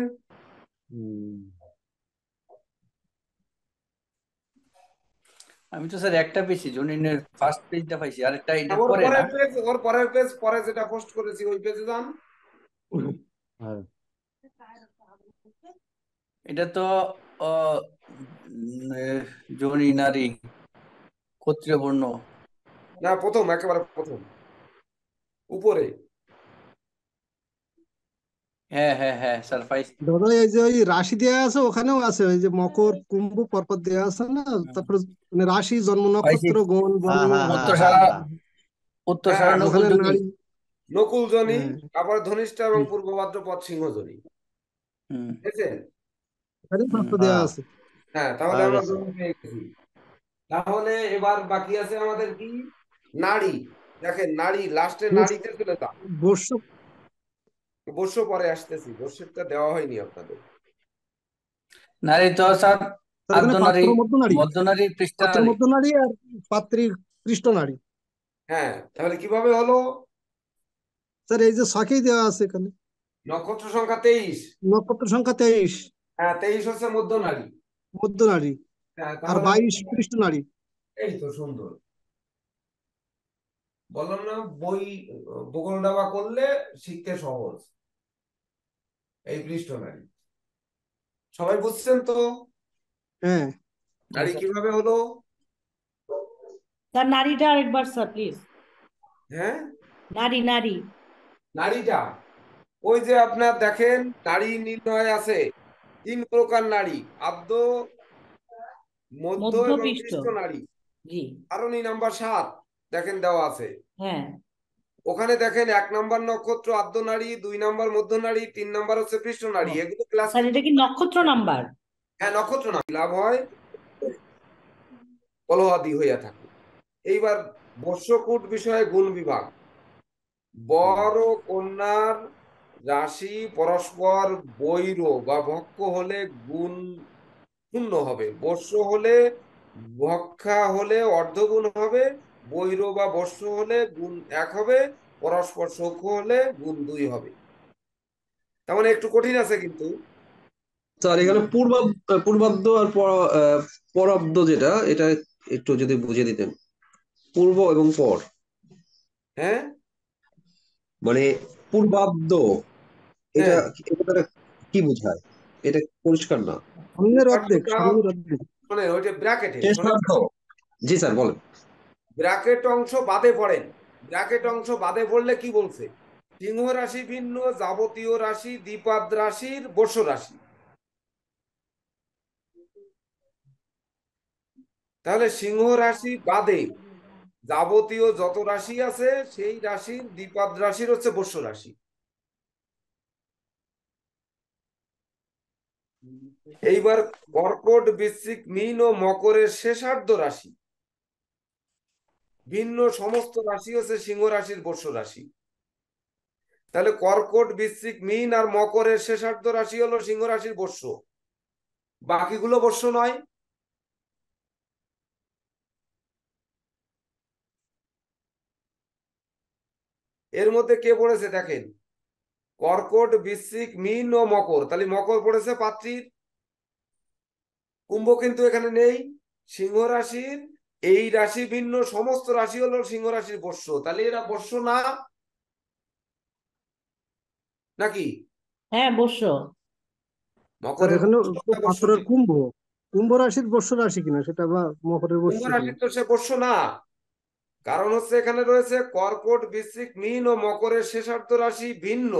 Speaker 3: আমি তো স্যার একটা পেয়েছি, জুনিনের ফার্স্ট পেজটা পাইছি, আর একটা এটা
Speaker 2: ওর
Speaker 3: পরে না।
Speaker 2: পরের পেজ, ওর পরের পেজ, পরে যেটা পোস্ট করেছি ওই পেজে যান।
Speaker 9: হ্যাঁ।
Speaker 3: এটা তো জনি নারী ক্ষত্রিয় বর্ণ।
Speaker 2: না, প্রথম, একেবারে প্রথম উপরে।
Speaker 3: হ্যাঁ হ্যাঁ হ্যাঁ স্যার পাইছি।
Speaker 8: দাদা এই যে ওই রাশি দেয়া আছে ওখানেও আছে, ওই যে মকর কুম্ভ পরপর দেয়া আছে না, তারপর মানে রাশি, জন্ম
Speaker 3: পাইছি।
Speaker 8: নক্ষত্র, গণ,
Speaker 9: হ্যাঁ
Speaker 8: বর্ণ।
Speaker 9: হ্যাঁ হ্যাঁ
Speaker 3: উত্তর
Speaker 9: হ্যাঁ
Speaker 3: সারা,
Speaker 9: হ্যাঁ।
Speaker 3: উত্তর
Speaker 2: হ্যাঁ,
Speaker 3: সারা নকুল
Speaker 8: ওখানে
Speaker 3: জনি।
Speaker 8: নারী।
Speaker 2: নকুল জনি,
Speaker 8: হ্যাঁ,
Speaker 2: তারপরে ধনিষ্ঠা এবং পূর্ব ভাদ্রপদ সিংহজনী।
Speaker 3: হুম
Speaker 2: বুঝেছেন?
Speaker 8: ওখানে
Speaker 3: হুম।
Speaker 8: তথ্য দেয়া
Speaker 9: হ্যাঁ,
Speaker 8: আছে।
Speaker 2: হ্যাঁ, তাহলে
Speaker 9: পাওয়া
Speaker 2: আমরা
Speaker 9: গেছে।
Speaker 2: জনি পেয়ে গেছি। তাহলে এবার বাকি আছে আমাদের কি? নারী। দেখেন, নারী লাস্টে
Speaker 8: বস-
Speaker 2: নারীতে চলে যান।
Speaker 8: বর্ষ।
Speaker 2: বর্ষ পরে আসতেছি, বর্ষেরটা দেওয়া হয়নি আপনাদের।
Speaker 3: নারী তো স্যার
Speaker 8: স্যার এখানে
Speaker 3: আর্ধনারী,
Speaker 8: পাত্র মধ্যনারী,
Speaker 3: মধ্যনারী, পৃষ্ঠা
Speaker 8: পাত্র
Speaker 3: নারী।
Speaker 8: মধ্যনারী আর পাত্রী পৃষ্ঠ নারী।
Speaker 2: হ্যাঁ, তাহলে কিভাবে হলো?
Speaker 8: স্যার এই যে ছকেই দেওয়া আছে এখানে,
Speaker 2: নক্ষত্র সংখ্যা 23।
Speaker 8: নক্ষত্র সংখ্যা 23,
Speaker 2: হ্যাঁ, 23 হচ্ছে মধ্য নারী।
Speaker 8: মধ্যনারী,
Speaker 2: হ্যাঁ,
Speaker 8: আর
Speaker 2: তাহলে
Speaker 8: 22 পৃষ্ঠ নারী।
Speaker 2: এই তো সুন্দর। বললাম না, ভূগোল দাবা করলে শিখতে সহজ। এই পৃষ্ঠ নারী সবাই বুঝছেন তো?
Speaker 8: হ্যাঁ
Speaker 2: নারী কিভাবে হলো?
Speaker 7: স্যার নারীটা আরেকবার স্যার প্লিজ।
Speaker 2: হ্যাঁ,
Speaker 7: নারী নারী
Speaker 2: নারীটা ওই যে আপনার দেখেন, নারী নির্ণয় আছে 3 প্রকার নারী: আদ্য, মধ্য এবং
Speaker 7: মধ্যপৃষ্ঠ।
Speaker 2: পৃষ্ঠ নারী।
Speaker 7: জি
Speaker 2: সারণী নাম্বার 7 দেখেন দেওয়া আছে।
Speaker 7: হ্যাঁ।
Speaker 2: ওখানে দেখেন 1 নম্বর নক্ষত্র আদ্য নারী, 2 নম্বর মধ্য নারী, 3 নম্বর হচ্ছে পৃষ্ঠ নারী।
Speaker 7: ও,
Speaker 2: এগুলো ক্লাস
Speaker 7: স্যার
Speaker 2: কিন্তু
Speaker 7: এটা কি নক্ষত্র নাম্বার?
Speaker 2: হ্যাঁ, নক্ষত্র নারী লাভ হয় কলহাদি হইয়া থাকে। এইবার বর্ষকূট বিষয়ে গুণ বিভাগ। বর ও কন্যার রাশি পরস্পর বৈর বা ভক্ষ হলে গুণ শূন্য হবে, বর্ষ হলে ভক্ষা হলে অর্ধগুণ হবে, বৈর বা বর্ষ হলে গুণ 1 হবে, পরস্পর সখ্য হলে গুণ 2 হবে। তার মানে একটু কঠিন আছে কিন্তু।
Speaker 1: স্যার এখানে পূর্বাব্দ আর পরাব্দ যেটা, এটা একটু যদি বুঝিয়ে দিতেন, পূর্ব এবং পর।
Speaker 2: হ্যাঁ
Speaker 1: মানে পূর্বাব্দ, এটা
Speaker 2: হ্যাঁ,
Speaker 1: এটা দ্বারা কি বোঝায়? এটা পরিষ্কার না।
Speaker 8: সামনের অর্ধেক,
Speaker 2: পূর্বার্ধটা
Speaker 8: সামনের অর্ধেক।
Speaker 2: শোনেন, ওইটা ব্র্যাকেটে শোনেন,
Speaker 1: শেষার্ধ। জি স্যার বলেন।
Speaker 2: ব্র্যাকেট অংশ বাদে পড়েন। ব্র্যাকেট অংশ বাদে পড়লে কি বলছে? সিংহ রাশি ভিন্ন যাবতীয় রাশি দ্বিপাদ রাশির বর্ষ রাশি। তাহলে সিংহ রাশি বাদে যাবতীয় যত রাশি আছে সেই রাশির দ্বিপাদ রাশির হচ্ছে বর্ষ রাশি। এইবার কর্কট, বৃশ্চিক, মীন ও মকরের শেষার্ধ রাশি ভিন্ন সমস্ত রাশি হচ্ছে সিংহ রাশির বর্ষ রাশি। তাহলে কর্কট, বৃশ্চিক, মীন আর মকরের শেষার্ধ রাশি হলো সিংহ রাশির বর্ষ, বাকিগুলো বর্ষ নয়। এর মধ্যে কে পড়েছে দেখেন, কর্কট, বৃশ্চিক, মীন ও মকর। তাহলে মকর পড়েছে পাত্রীর। কুম্ভ কিন্তু এখানে নেই। সিংহ রাশির এই রাশি ভিন্ন সমস্ত রাশি হলো সিংহ রাশির বর্ষ। তাহলে এরা বর্ষ না নাকি?
Speaker 7: হ্যাঁ বর্ষ।
Speaker 8: স্যার
Speaker 2: মকরের
Speaker 8: এখানে
Speaker 2: বর্ষ
Speaker 8: তো
Speaker 2: না বর্ষ
Speaker 8: পাত্রের
Speaker 2: নেই।
Speaker 8: কুম্ভ, কুম্ভ রাশির বর্ষ রাশি কিনা সেটা, বা মকরের বর্ষ
Speaker 2: কুম্ভ
Speaker 8: কিনা।
Speaker 2: রাশির তো সে বর্ষ না, কারণ হচ্ছে এখানে রয়েছে কর্কট, বৃশ্চিক, মীন ও মকরের শেষার্ধ রাশি ভিন্ন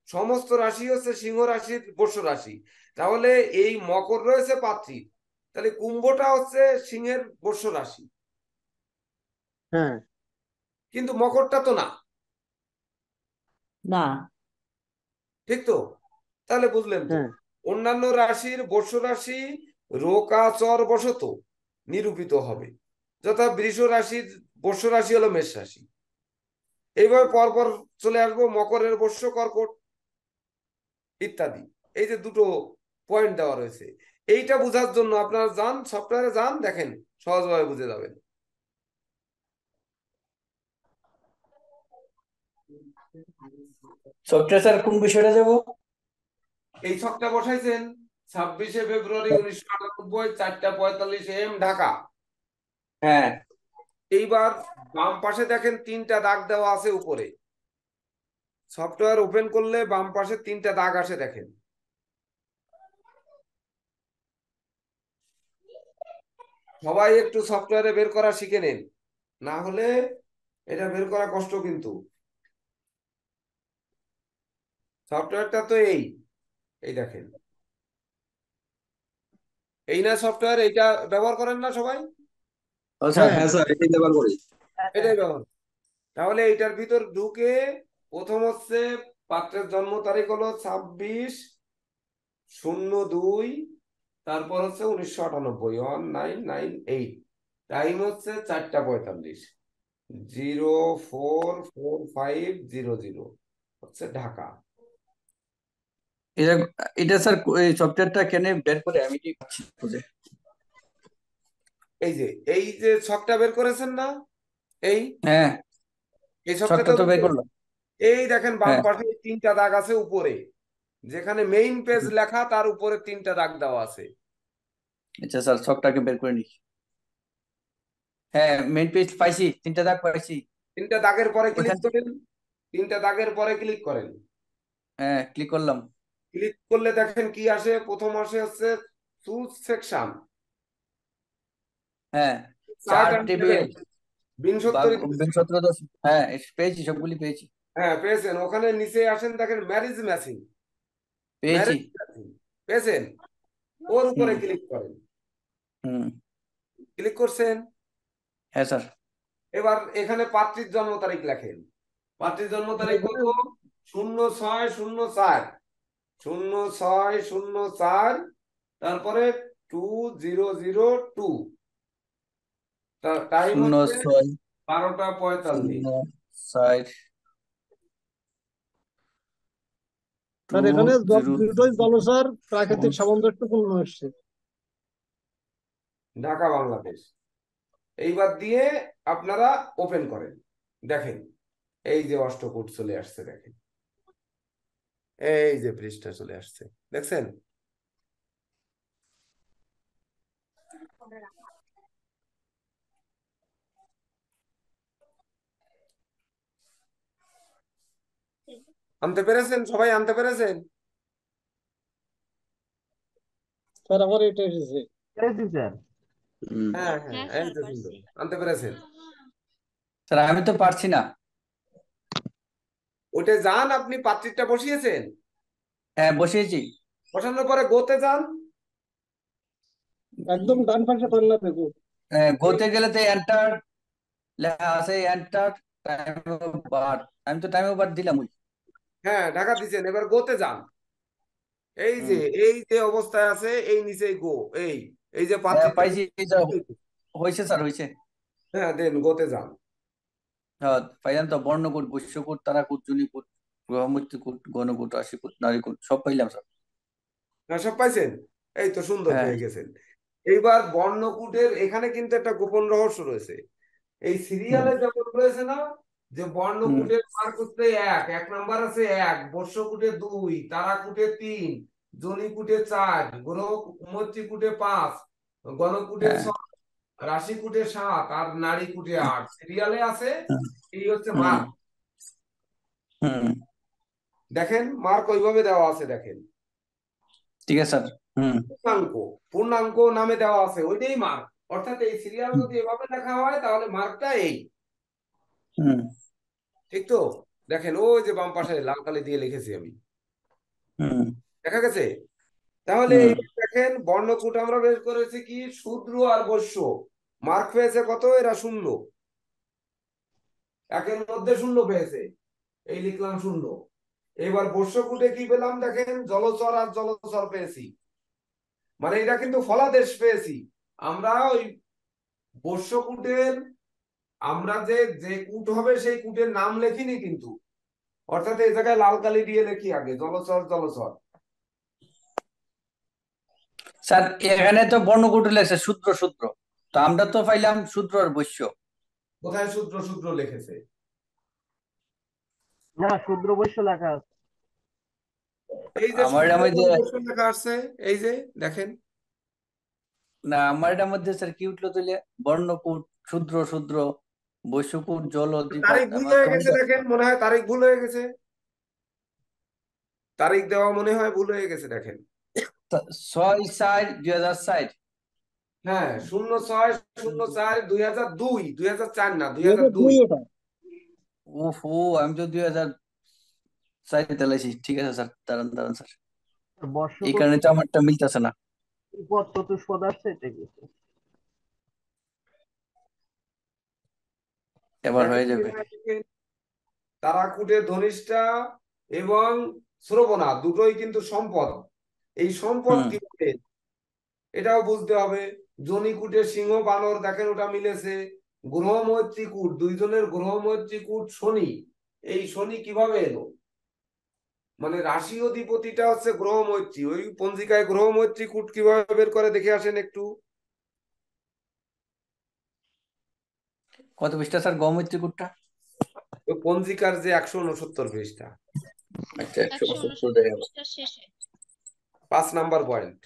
Speaker 2: সমস্ত রাশি হচ্ছে সিংহ রাশির বর্ষ রাশি। তাহলে এই মকর রয়েছে পাত্রী, তাহলে কুম্ভটা হচ্ছে সিংহের বর্ষ রাশি,
Speaker 8: হ্যাঁ
Speaker 2: কিন্তু মকরটা তো না।
Speaker 7: না।
Speaker 2: ঠিক তো? তাহলে বুঝলেন তো?
Speaker 8: হ্যাঁ
Speaker 2: অন্যান্য রাশির বর্ষ রাশি রোকাচর বশত নিরূপিত হবে, যথা বৃষ রাশির বর্ষ রাশি হলো মেষ রাশি। এইভাবে পরপর চলে আসবো, মকরের বর্ষ কর্কট ইত্যাদি। এই যে দুটো পয়েন্ট দেওয়া রয়েছে, এইটা বোঝার জন্য আপনারা যান সফটওয়্যারে, যান দেখেন, সহজভাবে বুঝে যাবেন।
Speaker 3: সফটওয়্যার স্যার কোন বিষয়টা যাব?
Speaker 2: এই ছকটা বসাইছেন 26শে ফেব্রুয়ারি 1998, 4:45 AM ঢাকা।
Speaker 3: হ্যাঁ
Speaker 2: এইবার বাম পাশে দেখেন 3টা দাগ দেওয়া আছে উপরে। সফটওয়্যার ওপেন করলে বাম পাশে 3টা দাগ আসে দেখেন। সবাই একটু সফটওয়্যারে বের করা শিখে নেন, না হলে এটা বের করা কষ্ট কিন্তু। সফটওয়্যারটা তো এই এই দেখেন, এই না সফটওয়্যার, এইটা ব্যবহার করেন না সবাই?
Speaker 3: ও স্যার।
Speaker 1: হ্যাঁ স্যার, এটাই ব্যবহার করি।
Speaker 2: এটাই ব্যবহার। তাহলে এইটার ভিতর ঢুকে প্রথম হচ্ছে পাত্রের জন্ম তারিখ হলো 26/02, তারপর হচ্ছে 1998, 1998। টাইম হচ্ছে 4:45, 044500 হচ্ছে ঢাকা।
Speaker 3: এটা এটা স্যার এই সফটওয়্যারটা কেন বের করে আমি কি পাচ্ছি না খুঁজে।
Speaker 2: এই যে ছকটা বের করেছেন না, এই
Speaker 3: হ্যাঁ,
Speaker 2: এই
Speaker 3: ছকটা
Speaker 2: ছকটা
Speaker 3: তো বের করলাম।
Speaker 2: এই দেখেন বাম
Speaker 3: হ্যাঁ,
Speaker 2: পাশে 3টা দাগ আছে উপরে, যেখানে মেইন পেজ লেখা তার উপরে 3টা দাগ দেওয়া আছে।
Speaker 3: আচ্ছা স্যার, ছকটাকে বের করে নিই। হ্যাঁ, মেইন পেজ পাইছি, 3টা দাগ পাইছি।
Speaker 2: 3টা দাগের পরে ক্লিক
Speaker 3: ওইখান
Speaker 2: করেন, 3টা দাগের পরে ক্লিক করেন।
Speaker 3: হ্যাঁ, ক্লিক করলাম।
Speaker 2: ক্লিক করলে দেখেন কি আসে, প্রথম আসে হচ্ছে চুজ সেকশন,
Speaker 3: হ্যাঁ,
Speaker 2: চার্ট
Speaker 3: চার
Speaker 2: এন্ড
Speaker 3: টেবিল
Speaker 2: টেবিল, বিংশোত্তর।
Speaker 3: বিংশোত্তরদশ। হ্যাঁ, পেয়েছি, সবগুলি পেয়েছি।
Speaker 2: হ্যাঁ পেয়েছেন, ওখানে নিচে আসেন দেখেন ম্যারেজ ম্যাচিং,
Speaker 3: পেয়েছি।
Speaker 2: পেয়েছেন, ওর উপরে
Speaker 3: হুম
Speaker 2: ক্লিক করেন।
Speaker 3: হুম।
Speaker 2: ক্লিক করছেন,
Speaker 3: হ্যাঁ স্যার।
Speaker 2: এবার এখানে পাত্রীর জন্ম তারিখ লেখেন। পাত্রীর জন্ম তারিখ কত? 0604, 0604, তারপরে 2002, টাইম হচ্ছে
Speaker 3: 06
Speaker 2: 12টা 45।
Speaker 3: 06
Speaker 8: স্যার এখানে
Speaker 3: 20।
Speaker 8: দুটোই জলসার প্রাকৃতিক সামঞ্জস্যপূর্ণ আসছে।
Speaker 2: ঢাকা বাংলাদেশ। এইবার দিয়ে আপনারা ওপেন করেন, দেখেন এই যে অষ্টকূট চলে আসছে, দেখেন এই যে পৃষ্ঠা চলে আসছে, দেখছেন? আনতে পেরেছেন? সবাই আনতে পেরেছেন?
Speaker 8: স্যার আমার এটা এসেছে।
Speaker 9: স্যার
Speaker 2: হ্যাঁ হ্যাঁ,
Speaker 6: হ্যাঁ
Speaker 2: এই
Speaker 6: স্যার
Speaker 2: তো
Speaker 6: পারছি।
Speaker 2: সুন্দর, আনতে পেরেছেন।
Speaker 3: স্যার আমি তো পারছি না।
Speaker 2: ওইটা যান, আপনি পাত্রীটা বসিয়েছেন,
Speaker 3: হ্যাঁ, বসিয়েছি।
Speaker 2: বসানোর পরে গোতে যান।
Speaker 8: একদম ডান পাশে পাল্লা দেখো।
Speaker 3: গোতে গেলে তো এন্টার লেখা আছে, এন্টার টাইম অফ বার্থ। আমি তো টাইম অফ বার্থ দিলাম ওই।
Speaker 2: হ্যাঁ ঢাকা দিচ্ছেন, এবার গোতে যান। এই যে
Speaker 3: হুম।
Speaker 2: এই যে অবস্থায় আছে, এই নিচেই গো, এই এই যে
Speaker 3: হ্যাঁ,
Speaker 2: পাত্রীটা,
Speaker 3: পাইছি। এই যে হয়েছে স্যার, হয়েছে।
Speaker 2: হ্যাঁ দেন গোতে যান।
Speaker 3: হ্যাঁ, পাইলাম তো। বর্ণকূট, বৈশ্যকূট, তারাকূট, জুনিকূট, গ্রহমূর্তিকূট, গণকূট, রাশিকূট, নারীকূট সব পাইলাম স্যার।
Speaker 2: হ্যাঁ সব পাইছেন, এই তো সুন্দর
Speaker 3: হ্যাঁ।
Speaker 2: পেয়ে গেছেন। এইবার বর্ণকূটের এখানে কিন্তু একটা গোপন রহস্য রয়েছে। এই সিরিয়ালে যেমন রয়েছে না, যে বর্ণকূটের মার্ক হচ্ছে 1 নাম্বার আছে 1, বর্ষকূটে 2, তারাকূটে 3, জনিকূটে 4, গ্রহ মৈত্রীকূটে 5, গণকূটে 6, রাশিকূটে 7 আর নারীকূটে 8 সিরিয়ালে আছে। এই হচ্ছে মার্ক। দেখেন মার্ক ওইভাবে দেওয়া আছে, দেখেন
Speaker 3: ঠিক আছে স্যার।
Speaker 2: পূর্ণাঙ্ক, পূর্ণাঙ্ক নামে দেওয়া আছে, ওইটাই মার্ক। অর্থাৎ এই সিরিয়াল যদি এভাবে লেখা হয় তাহলে মার্কটা এই, ঠিক তো? দেখেন ওই যে বাম পাশে লাল কালি দিয়ে লিখেছি আমি, দেখা গেছে? তাহলে এই দেখেন বর্ণকূট আমরা বের করেছি কি, শূদ্র আর বৈশ্য। মার্ক পেয়েছে কত? এরা 0, 1-এর মধ্যে 0 পেয়েছে, এই লিখলাম 0। এবার বর্ষকূটে কি পেলাম? দেখেন জলচর আর জলচর পেয়েছি, মানে এটা কিন্তু ফলাদেশ পেয়েছি আমরা। ওই বর্ষকূটের আমরা যে যে কূট হবে সেই কূটের নাম লেখিনি কিন্তু, অর্থাৎ এই জায়গায় লাল কালি দিয়ে লেখি আগে জলচর জলচর।
Speaker 3: স্যার এখানে তো বর্ণকূট লেখছে শূদ্র শূদ্র, তো আমরা তো পাইলাম শূদ্র আর বৈশ্য।
Speaker 2: কোথায় শূদ্র শূদ্র লিখেছে?
Speaker 9: না, শূদ্র বৈশ্য লেখা আছে।
Speaker 2: এই যে
Speaker 3: আমার
Speaker 2: শূদ্র
Speaker 3: এটার মধ্যে
Speaker 2: বৈশ্য লেখা আসছে, এই যে দেখেন।
Speaker 3: না, আমার এটার মধ্যে স্যার কি উঠলো তাহলে? বর্ণকূট, শূদ্র শূদ্র, বৈশ্যকূট, জল দ্বিপাদ।
Speaker 2: তারিখ ভুল
Speaker 3: আমার
Speaker 2: হয়ে
Speaker 3: তো
Speaker 2: গেছে, দেখেন মনে হয় তারিখ ভুল হয়ে গেছে, তারিখ দেওয়া মনে হয় ভুল হয়ে গেছে, দেখেন।
Speaker 3: 6/4/2004।
Speaker 2: হ্যাঁ 06/04/2002, 2004 না 2002।
Speaker 8: ওটা
Speaker 3: ওহো, আমি তো 2004 তেলাইছি। ঠিক আছে স্যার, দাঁড়ান দাঁড়ান স্যার,
Speaker 9: বর্ষ
Speaker 3: এই কারণে তো আমারটা মিলতেছে না।
Speaker 9: পদ চতুষ্পদ আসছে, এটা কি?
Speaker 3: এবার হয়ে যাবে।
Speaker 2: তারাকুটে ধনিষ্ঠা এবং শ্রবণা দুটোই কিন্তু সম্পদ। এই সম্পদ কিভাবে, এটাও বুঝতে হবে। জনিকুটে সিংহ বানর, দেখেন ওটা মিলেছে। গ্রহ মৈত্রীকূট, দুইজনের গ্রহ মৈত্রীকূট শনি, এই শনি কিভাবে এলো? মানে রাশি অধিপতিটা হচ্ছে গ্রহ মৈত্রী। ওই পঞ্জিকায় গ্রহ মৈত্রী কূট কিভাবে বের করে দেখে আসেন একটু।
Speaker 3: কত পৃষ্ঠা স্যার গৌমূত্রী কূটটা?
Speaker 2: ওই পঞ্জিকার যে 169 পৃষ্ঠা,
Speaker 3: আচ্ছা
Speaker 6: 169 পৃষ্ঠার শেষে।
Speaker 2: 5 নাম্বার পয়েন্ট।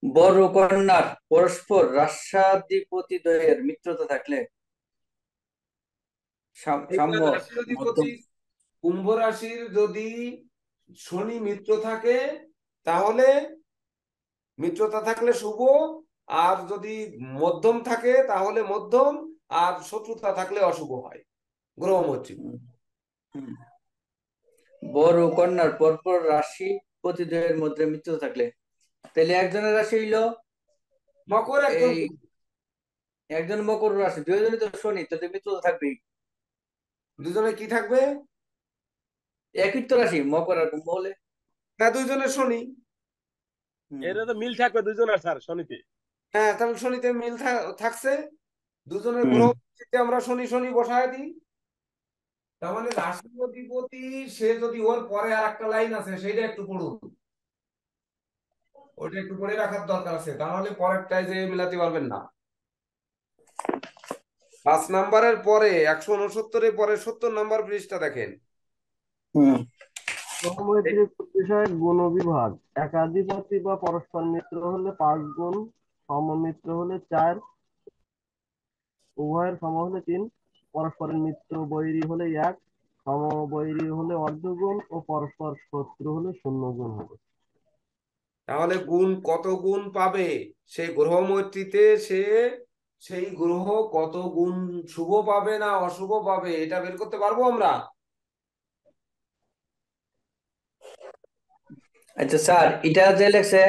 Speaker 3: বর ও কন্যার পরস্পর রাষ্ট্রাধিপতিদ্বয়ের মিত্রতা থাকলে সাম্য
Speaker 2: এইবার রাশি
Speaker 3: মধ্যম।
Speaker 2: অধিপতি কুম্ভ রাশির যদি শনি মিত্র থাকে তাহলে মিত্রতা থাকলে শুভ, আর যদি মধ্যম থাকে তাহলে মধ্যম, আর শত্রুতা থাকলে অশুভ হয় গ্রহ মৈত্রী।
Speaker 3: হুম। বর ও কন্যার পরপর রাশিপতিদ্বয়ের মধ্যে মিত্রতা থাকলে, তাহলে একজনের রাশি হইলো
Speaker 2: মকর, একজন
Speaker 3: এই একজন মকর রাশি, দুইজনই তো শনি, তাদের মিত্রতা থাকবেই।
Speaker 2: দুজনে কি থাকবে?
Speaker 3: একই তো রাশি, মকর আর কুম্ভ হলে।
Speaker 2: হ্যাঁ, দুইজনের শনি।
Speaker 5: এটা তো মিল থাকবে দুজনের স্যার শনিতে।
Speaker 2: হ্যাঁ, তাহলে শনিতে মিল থাকছে। দুজনের
Speaker 3: হুম।
Speaker 2: গ্রহ আমরা শনি শনি বসায় দিই। তার মানে রাশি অধিপতি সে যদি, ওর পরে আর একটা লাইন আছে সেইটা একটু পড়ুন, ওইটা একটু পড়ে রাখার দরকার আছে, তাহলে পরেরটায় যে মিলাতে পারবেন না। 5 নাম্বারের পরে 169-এর পরে 70 নাম্বার পৃষ্ঠা দেখেন।
Speaker 3: হুম।
Speaker 10: গ্রহমৈত্রী বিষয়ক গুণ বিভাগ। একাধিপতি বা পরস্পর মিত্র হলে 5 গুণ, সমমিত্র হলে 4, উভয়ের সম হলে 3, পরস্পরের মিত্র বৈরী হলে 1, সমবৈরী হলে অর্ধগুণ ও পরস্পর শত্রু হলে 0 গুণ হবে।
Speaker 2: তাহলে গুণ কত গুণ পাবে সেই গ্রহ মৈত্রীতে, সে সেই গ্রহ কত গুণ শুভ পাবে না অশুভ পাবে এটা বের করতে পারবো আমরা।
Speaker 3: আচ্ছা স্যার, এটা যে লেখছে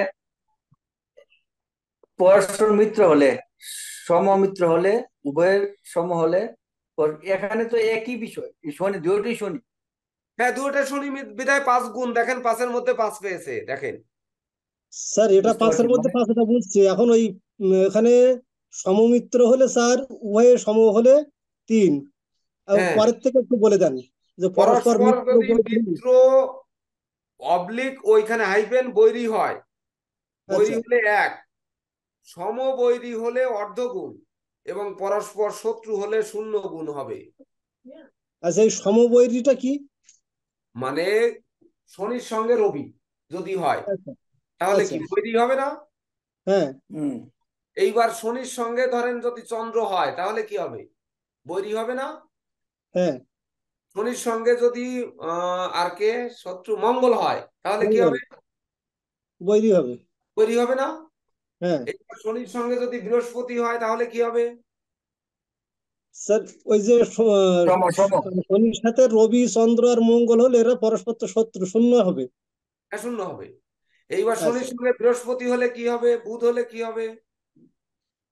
Speaker 3: পরস্পর মিত্র হলে, সমমিত্র হলে, উভয়ের সম হলে, এখানে তো একই বিষয়, এই শনি দুটোই শনি।
Speaker 2: হ্যাঁ, দুটো শনি বিধায় 5 গুণ। দেখেন 5-এর মধ্যে 5 পেয়েছে, দেখেন।
Speaker 8: স্যার এটা
Speaker 3: বুঝতে পারছি
Speaker 8: 5-এর মধ্যে
Speaker 3: মানে
Speaker 8: 5, এটা বুঝছি। এখন ওই এখানে সমমিত্র হলে স্যার উভয়ের সম হলে 3,
Speaker 2: হ্যাঁ,
Speaker 8: পরের থেকে একটু বলে দেন যে পরস্পর
Speaker 2: পরস্পর
Speaker 8: মিত্র
Speaker 2: যদি
Speaker 8: বৈরী।
Speaker 2: মিত্র অবলিক ওইখানে হাইফেন বৈরী হয়, বৈরী
Speaker 8: আচ্ছা
Speaker 2: হলে 1, সমবৈরী হলে অর্ধগুণ, এবং পরস্পর শত্রু হলে 0 গুণ হবে।
Speaker 8: আচ্ছা, এই সমবৈরীটা কি?
Speaker 2: মানে শনির সঙ্গে রবি যদি হয়
Speaker 8: আচ্ছা
Speaker 2: তাহলে
Speaker 8: আচ্ছা
Speaker 2: কি বৈরী হবে না?
Speaker 8: হ্যাঁ
Speaker 3: হুম।
Speaker 2: এইবার শনির সঙ্গে ধরেন যদি চন্দ্র হয় তাহলে কি হবে? বৈরী হবে না?
Speaker 8: হ্যাঁ
Speaker 2: শনির সঙ্গে যদি আর কে শত্রু মঙ্গল হয় তাহলে কি
Speaker 8: মঙ্গল
Speaker 2: হবে?
Speaker 8: বৈরী হবে।
Speaker 2: বৈরী হবে না?
Speaker 8: হ্যাঁ
Speaker 2: এইবার শনির সঙ্গে যদি বৃহস্পতি হয় তাহলে কি হবে?
Speaker 8: স্যার ওই যে
Speaker 3: সম সম।
Speaker 8: শনির সাথে রবি চন্দ্র আর মঙ্গল হলে এরা পরস্পর তো শত্রু, 0 হবে।
Speaker 2: হ্যাঁ, 0 হবে। এইবার শনির
Speaker 8: আচ্ছা
Speaker 2: সঙ্গে বৃহস্পতি হলে কি হবে? বুধ হলে কি হবে?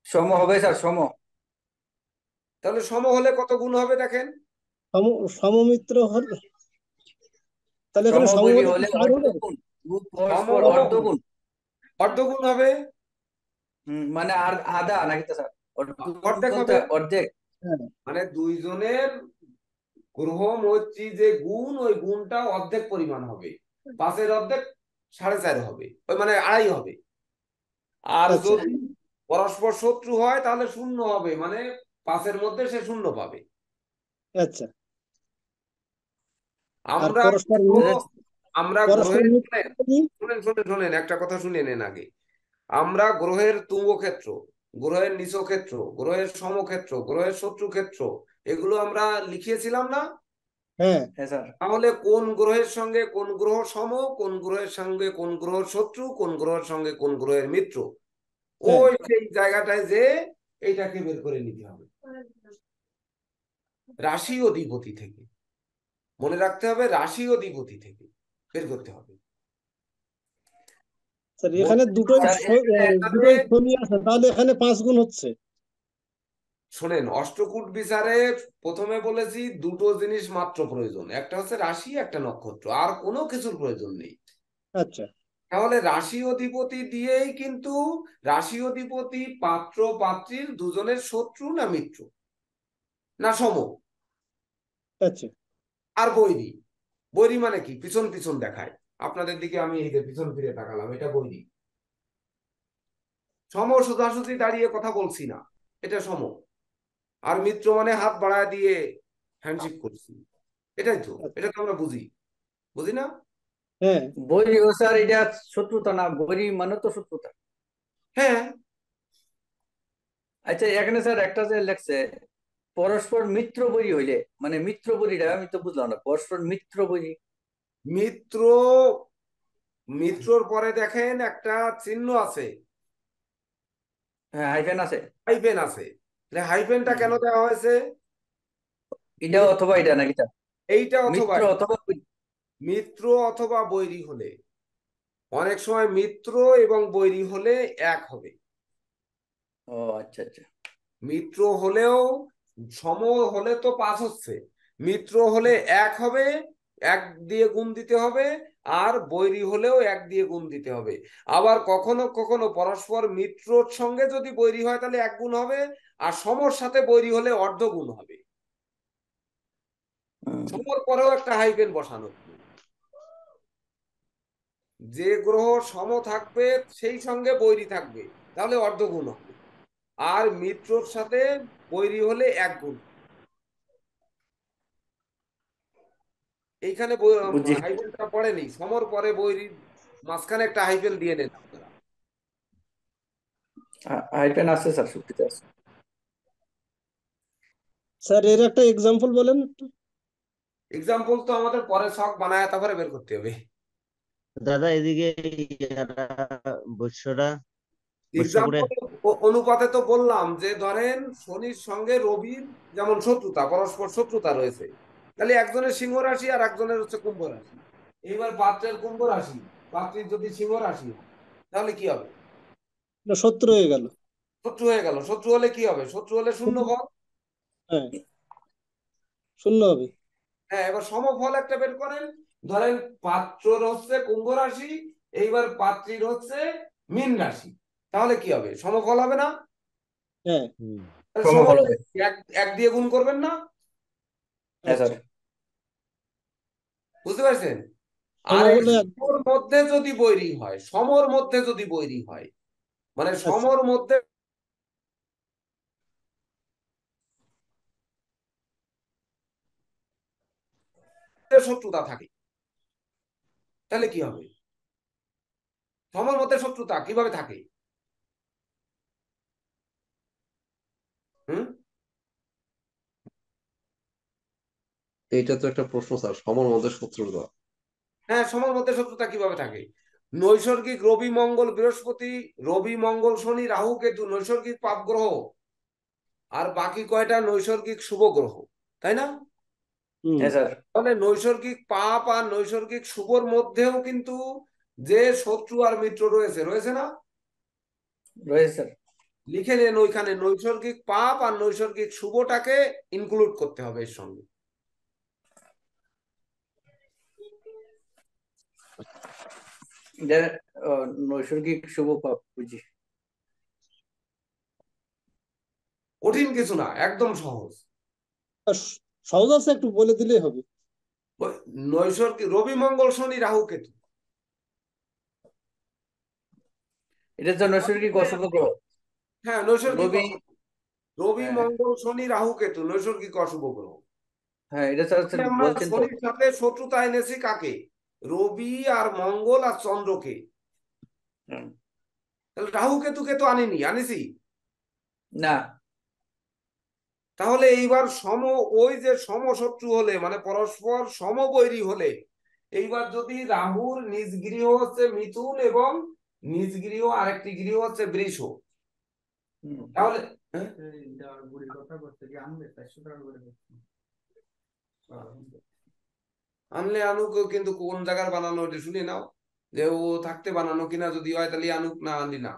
Speaker 3: সম হবে স্যার, সম।
Speaker 2: তাহলে সম হলে কত গুণ হবে দেখেন।
Speaker 8: সমমিত্র হলে তাহলে এখানে সম
Speaker 3: সমবৈরী
Speaker 8: হলে কি
Speaker 3: হলে
Speaker 8: 4 হবে?
Speaker 3: অর্ধগুণ,
Speaker 2: সম
Speaker 3: পরস্পর
Speaker 2: হলে
Speaker 3: অর্ধগুণ।
Speaker 2: অর্ধগুণ হবে,
Speaker 3: মানে আর আধা নাকি তো স্যার? অর্ধগুণ
Speaker 2: অর্ধেক
Speaker 3: বলতে
Speaker 2: হবে।
Speaker 3: অর্ধেক।
Speaker 8: হ্যাঁ
Speaker 2: মানে দুইজনের গ্রহ মৈত্রী যে গুণ, ওই গুণটা অর্ধেক পরিমাণ হবে। 5-এর অর্ধেক 4.5 হবে, ওই মানে 2.5 হবে। আর
Speaker 8: আচ্ছা
Speaker 2: যদি পরস্পর শত্রু হয় তাহলে 0 হবে, মানে 5-এর মধ্যে সে 0 পাবে।
Speaker 8: আচ্ছা। আর
Speaker 2: আমরা
Speaker 8: পরস্পর
Speaker 2: আমরা
Speaker 8: পরস্পর
Speaker 2: গ্রহের,
Speaker 8: মিত্র কি?
Speaker 2: শুনেন শুনেন শুনেন একটা কথা শুনে নেন আগে। আমরা গ্রহের তুঙ্গ ক্ষেত্র, গ্রহের নিচ ক্ষেত্র, গ্রহের সমক্ষেত্র, গ্রহের শত্রু ক্ষেত্র, এগুলো আমরা লিখিয়েছিলাম না?
Speaker 8: হ্যাঁ
Speaker 3: হ্যাঁ স্যার।
Speaker 2: তাহলে কোন গ্রহের সঙ্গে কোন গ্রহ সম, কোন গ্রহের সঙ্গে কোন গ্রহ শত্রু, কোন গ্রহের সঙ্গে কোন গ্রহের মিত্র,
Speaker 8: হ্যাঁ
Speaker 2: ওই সেই জায়গাটায় যে এইটাকে বের করে নিতে হবে রাশি অধিপতি থেকে। মনে রাখতে হবে রাশি অধিপতি থেকে বের করতে হবে।
Speaker 8: স্যার এখানে দুটোই
Speaker 3: স্যার
Speaker 2: এখানে
Speaker 8: দুটোই শনি আছে, তাহলে এখানে 5 গুণ হচ্ছে।
Speaker 2: শোনেন, অষ্টকূট বিচারে প্রথমে বলেছি দুটো জিনিস মাত্র প্রয়োজন, একটা হচ্ছে রাশি, একটা নক্ষত্র, আর কোনো কিছুর প্রয়োজন নেই।
Speaker 8: আচ্ছা
Speaker 2: তাহলে রাশি অধিপতি দিয়েই কিন্তু, রাশি অধিপতি পাত্র পাত্রীর দুজনের শত্রু না মিত্র না সম
Speaker 8: আচ্ছা
Speaker 2: আর বৈরী, বৈরী মানে কি? পিছন পিছন দেখায়। আপনাদের দিকে আমি এই যে পিছন ফিরে তাকালাম, এটা বৈরী। সম সোজাসুজি দাঁড়িয়ে কথা বলছি না, এটা সম। আর মিত্র মানে হাত বাড়ায় দিয়ে হ্যান্ডশেক করছি, এটাই তো, এটা তো আমরা বুঝি, বুঝি না?
Speaker 8: হ্যাঁ
Speaker 3: বৈরী ও স্যার এটা শত্রুতা না, বৈরী মানে তো শত্রুতা।
Speaker 2: হ্যাঁ,
Speaker 3: আচ্ছা এখানে স্যার একটা যে লেখছে পরস্পর মিত্র বৈরী হইলে, মানে মিত্র বৈরীটা আমি তো বুঝলাম না, পরস্পর মিত্র বৈরী।
Speaker 2: মিত্র, মিত্রর পরে দেখেন একটা চিহ্ন আছে,
Speaker 3: হ্যাঁ হাইফেন আছে।
Speaker 2: হাইফেন আছে। হাইফেনটা কেন দেওয়া হয়েছে?
Speaker 3: এটা অথবা এটা নাকি স্যার?
Speaker 2: এইটা অথবা
Speaker 3: মিত্র অথবা বৈরী।
Speaker 2: মিত্র অথবা বৈরী হলে, অনেক সময় মিত্র এবং বৈরী হলে এক হবে।
Speaker 3: ও আচ্ছা আচ্ছা।
Speaker 2: মিত্র হলেও সম হলে তো 5 হচ্ছে, মিত্র হলে 1 হবে, 1 দিয়ে গুণ দিতে হবে, আর বৈরী হলেও 1 দিয়ে গুণ দিতে হবে। আবার কখনো কখনো পরস্পর মিত্রর সঙ্গে যদি বৈরী হয় তাহলে 1 গুণ হবে, আর সমর সাথে বৈরী হলে অর্ধ গুণ হবে। সমর পরেও একটা হাইফেন বসানো, যে গ্রহ সম থাকবে সেই সঙ্গে বৈরী থাকবে তাহলে অর্ধ গুণ হবে, আর মিত্রর সাথে বৈরী হলে 1 গুণ। এইখানে
Speaker 3: বুঝি।
Speaker 2: হাইফেনটা পড়েনি, সমর পরে বৈরীর মাঝখানে একটা হাইফেন দিয়ে নেন আপনারা।
Speaker 3: হাইফেন আছে স্যার, সুবিধা আছে।
Speaker 8: স্যার এর একটা এক্সাম্পল বলেন একটু।
Speaker 2: এক্সাম্পল তো আমাদের পরে ছক বানায় তারপরে বের করতে হবে।
Speaker 9: দাদা এদিকে বৎসটা বৎস করে
Speaker 2: এক্সাম্পল অনুপাতে তো বললাম যে ধরেন শনির সঙ্গে রবির যেমন শত্রুতা, পরস্পর শত্রুতা রয়েছে, তাহলে একজনের সিংহ রাশি আর একজনের হচ্ছে কুম্ভ রাশি। এইবার পাত্রের কুম্ভ রাশি, পাত্রীর যদি সিংহ রাশি হয় তাহলে কি হবে?
Speaker 8: শত্রু হয়ে গেল।
Speaker 2: শত্রু হয়ে গেল। শত্রু হলে কি হবে? শত্রু হলে শূন্য ফল।
Speaker 8: হ্যাঁ শূন্য হবে।
Speaker 2: হ্যাঁ, এবার সমফল একটা বের করেন। ধরেন পাত্রর হচ্ছে কুম্ভ রাশি, এইবার পাত্রীর হচ্ছে মীন রাশি, তাহলে কি হবে? সমফল হবে না?
Speaker 8: হ্যাঁ
Speaker 2: তাহলে
Speaker 3: সমফল হবে।
Speaker 2: এক দিয়ে গুণ করবেন না?
Speaker 3: হ্যাঁ স্যার।
Speaker 2: বুঝতে পারছেন?
Speaker 8: সম
Speaker 2: আর এই
Speaker 8: হলে
Speaker 2: সমর মধ্যে যদি বৈরী হয়, সমর মধ্যে যদি বৈরী হয়, মানে
Speaker 8: আচ্ছা
Speaker 2: সমর মধ্যে শত্রুতা থাকে, তাহলে কি হবে? সমর মধ্যে শত্রুতা কিভাবে থাকে? হুম,
Speaker 1: এইটা তো একটা প্রশ্ন স্যার, সমর মধ্যে শত্রুতা।
Speaker 2: হ্যাঁ, সমর মধ্যে শত্রুতা কিভাবে থাকে? নৈসর্গিক রবি মঙ্গল বৃহস্পতি, রবি মঙ্গল শনি রাহু কেতু নৈসর্গিক পাপ গ্রহ, আর বাকি কয়টা নৈসর্গিক শুভ গ্রহ, তাই না?
Speaker 3: হ্যাঁ স্যার।
Speaker 2: তাহলে নৈসর্গিক পাপ আর নৈসর্গিক শুভর মধ্যেও কিন্তু যে শত্রু আর মিত্র রয়েছে, রয়েছে না?
Speaker 3: রয়েছে স্যার।
Speaker 2: লিখে নেন ওইখানে নৈসর্গিক পাপ আর নৈসর্গিক শুভটাকে ইনক্লুড করতে হবে এর সঙ্গে।
Speaker 3: নৈসর্গিক শুভ পাপ, বুঝি।
Speaker 2: কঠিন কিছু না, একদম সহজ।
Speaker 8: সহজ আছে, একটু বলে দিলেই হবে।
Speaker 2: নৈসর্গিক রবি মঙ্গল শনি রাহু কেতু,
Speaker 3: এটা তো নৈসর্গিক অশুভ গ্রহ।
Speaker 2: হ্যাঁ নৈসর্গিক
Speaker 3: রবি।
Speaker 2: রবি
Speaker 3: হ্যাঁ
Speaker 2: মঙ্গল শনি রাহু কেতু নৈসর্গিক অশুভ গ্রহ।
Speaker 3: হ্যাঁ, এটা স্যার
Speaker 2: আমরা
Speaker 3: বলছেন তো।
Speaker 2: শনির সাথে শত্রুতা এনেছি কাকে? রবি আর মঙ্গল আর চন্দ্রকে। তাহলে রাহু কেতুকে তো আনিনি, আনিছি
Speaker 3: না।
Speaker 2: তাহলে এইবার ওই যে সমশত্রু হলে মানে পরস্পর সমবৈরী হলে, এইবার যদি রাহুর নিজ গৃহ হচ্ছে মিথুন এবং নিজ গৃহ আরেকটি গৃহ হচ্ছে বৃষ, তাহলে আনলে আনুক, কিন্তু কোন জায়গার বানানো ওটা শুনে নাও, যে ও থাকতে বানানো কিনা, যদি হয় তাহলে আনুক, না আনলি না।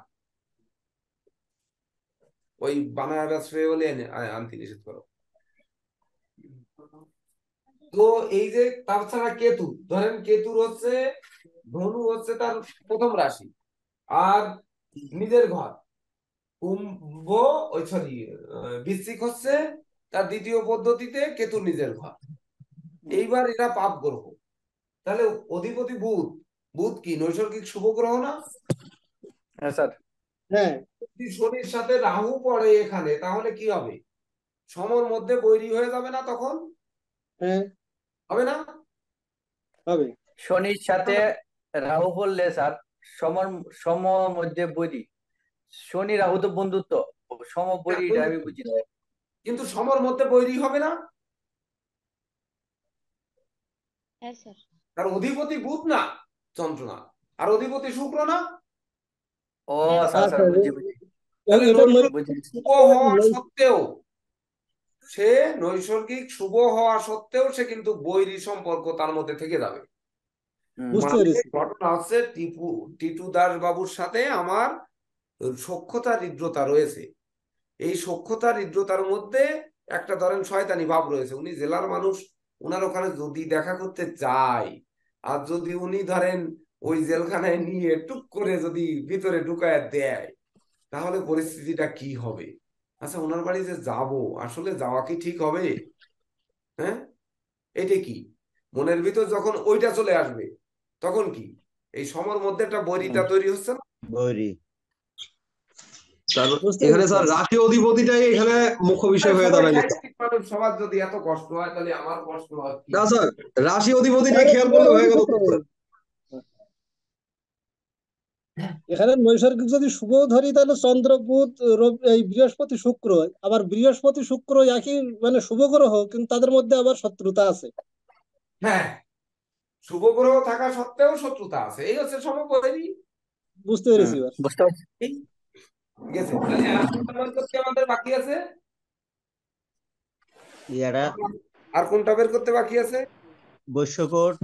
Speaker 2: ওই বানায় ব্যবসা হলে আনতে নিষেধ করো। তো এই যে তাছাড়া কেতু, ধরেন কেতুর হচ্ছে ধনু হচ্ছে তার প্রথম রাশি, আর নিজের ঘর কুম্ভ, ওই সরি বৃশ্চিক হচ্ছে তার দ্বিতীয় পদ্ধতিতে কেতু নিজের ঘর। এইবার এরা পাপ গ্রহ, তাহলে অধিপতি বুধ, বুধ কি নৈসর্গিক শুভ গ্রহ না?
Speaker 3: হ্যাঁ স্যার।
Speaker 8: হ্যাঁ
Speaker 2: যদি শনির সাথে রাহু পড়ে এখানে, তাহলে কি হবে? সমর মধ্যে বৈরী হয়ে যাবে না তখন?
Speaker 8: হ্যাঁ
Speaker 2: হবে না?
Speaker 8: হবে।
Speaker 3: শনির সাথে রাহু বললে স্যার সম মধ্যে বৈরী। শনি রাহু তো বন্ধুত্ব, সম বৈরী এটা আমি বুঝি না।
Speaker 2: কিন্তু সমর মধ্যে বৈরী হবে না?
Speaker 6: হ্যাঁ স্যার।
Speaker 2: তার অধিপতি বুধ না যন্ত্রণা, আর অধিপতি শুক্র না?
Speaker 3: ও
Speaker 6: হ্যাঁ
Speaker 3: স্যার
Speaker 8: আচ্ছা
Speaker 3: স্যার বুঝি বুঝি
Speaker 2: তাহলে
Speaker 8: এটা
Speaker 2: নৈসর্গিক শুভ হওয়া সত্ত্বেও সে নৈসর্গিক শুভ হওয়া সত্ত্বেও সে কিন্তু বৈরী সম্পর্ক তার মধ্যে থেকে যাবে।
Speaker 8: বুঝতে
Speaker 2: মানে
Speaker 8: পেরেছি।
Speaker 2: ঘটনা হচ্ছে টিটু দাস বাবুর সাথে আমার সখ্যতা হৃদ্রতা রয়েছে। এই সখ্যতা হৃদ্রতার মধ্যে একটা ধরেন শয়তানি ভাব রয়েছে। উনি জেলার মানুষ, উনার ওখানে যদি দেখা করতে যায়, আর যদি উনি ধরেন ওই জেলখানায় নিয়ে টুক করে যদি ভিতরে ঢুকায় দেয়, তাহলে পরিস্থিতিটা কি হবে? আচ্ছা, ওনার বাড়ি যে যাবো, আসলে যাওয়া কি ঠিক হবে? হ্যাঁ, এটা কি মনের ভিতর যখন ওইটা চলে আসবে, তখন কি এই সমর মধ্যে একটা বৈরিতা তৈরি হচ্ছে না?
Speaker 9: বৈরী।
Speaker 8: বুঝতে
Speaker 1: এখানে
Speaker 8: পেরেছি।
Speaker 1: স্যার রাশি অধিপতিটাই এখানে মুখ্য বিষয় হয়ে
Speaker 2: সবাই
Speaker 1: দাঁড়ায়।
Speaker 2: সাহিত্যিক মানুষ, সবার যদি এত কষ্ট হয়, তাহলে আমার কষ্ট হয় কি?
Speaker 1: না স্যার, রাশি অধিপতিটাই
Speaker 8: আরে
Speaker 1: খেয়াল
Speaker 8: এ
Speaker 1: করলে হয়ে
Speaker 8: ওদিকে
Speaker 1: গেল।
Speaker 8: তো এখানে নৈসর্গিক যদি শুভ ধরি তাহলে চন্দ্র বুধ এই বৃহস্পতি শুক্র, আবার বৃহস্পতি শুক্র একই মানে শুভ গ্রহ, কিন্তু তাদের মধ্যে আবার শত্রুতা আছে।
Speaker 2: হ্যাঁ, শুভ গ্রহ থাকা সত্ত্বেও শত্রুতা আছে, এই হচ্ছে সমবৈরী।
Speaker 8: বুঝতে পেরেছি এবার।
Speaker 3: বুঝতে পারছি।
Speaker 2: ঠিক আছে, তাহলে আর কোনটা বের করতে আমাদের বাকি আছে?
Speaker 9: ইয়ারা
Speaker 2: আর কোনটা বের করতে বাকি আছে?
Speaker 9: বৈশ্যকোট।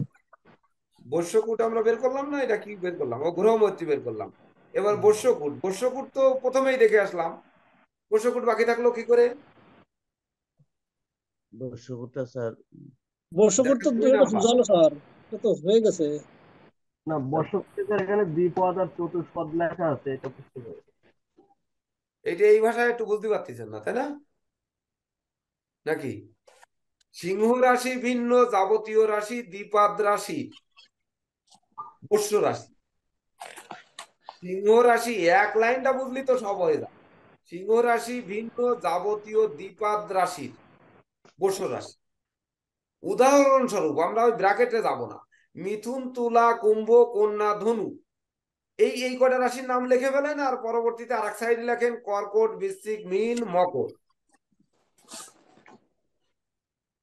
Speaker 2: বর্ষকূট আমরা বের করলাম না, এটা কি বের করলাম? ও গ্রহমৈত্রী বের করলাম। এবার বর্ষকূট, বর্ষকূট তো প্রথমেই দেখে আসলাম। বর্ষকূট বাকি থাকলো কি করে?
Speaker 9: বৈশ্যকোটটা স্যার
Speaker 8: বর্ষকূট তো
Speaker 2: দুই নাম্বার।
Speaker 8: জলসার, এটা তো হয়ে গেছে।
Speaker 10: না, বর্ষপূর্তিকার এখানে দ্বিপদ আর চতুষ্পদ লেখা আছে, এটা বুঝতে পারি।
Speaker 2: এটা এই ভাষায় একটু বুঝতে পারতেছেন না, তাই না? নাকি সিংহ রাশি ভিন্ন যাবতীয় রাশি দ্বিপাদ রাশি পোষ্য রাশি। সিংহ রাশি এক লাইনটা বুঝলি তো সব হয়ে যায়। সিংহ রাশি ভিন্ন যাবতীয় দ্বিপাদ রাশির পোষ্য রাশি। উদাহরণস্বরূপ আমরা ওই ব্র্যাকেটে যাব না, মিথুন, তুলা, কুম্ভ, কন্যা, ধনু, এই কটা রাশির নাম লিখে ফেলেন, আর পরবর্তীতে আর এক সাইডে লেখেন কর্কট, বৃশ্চিক, মীন, মকর।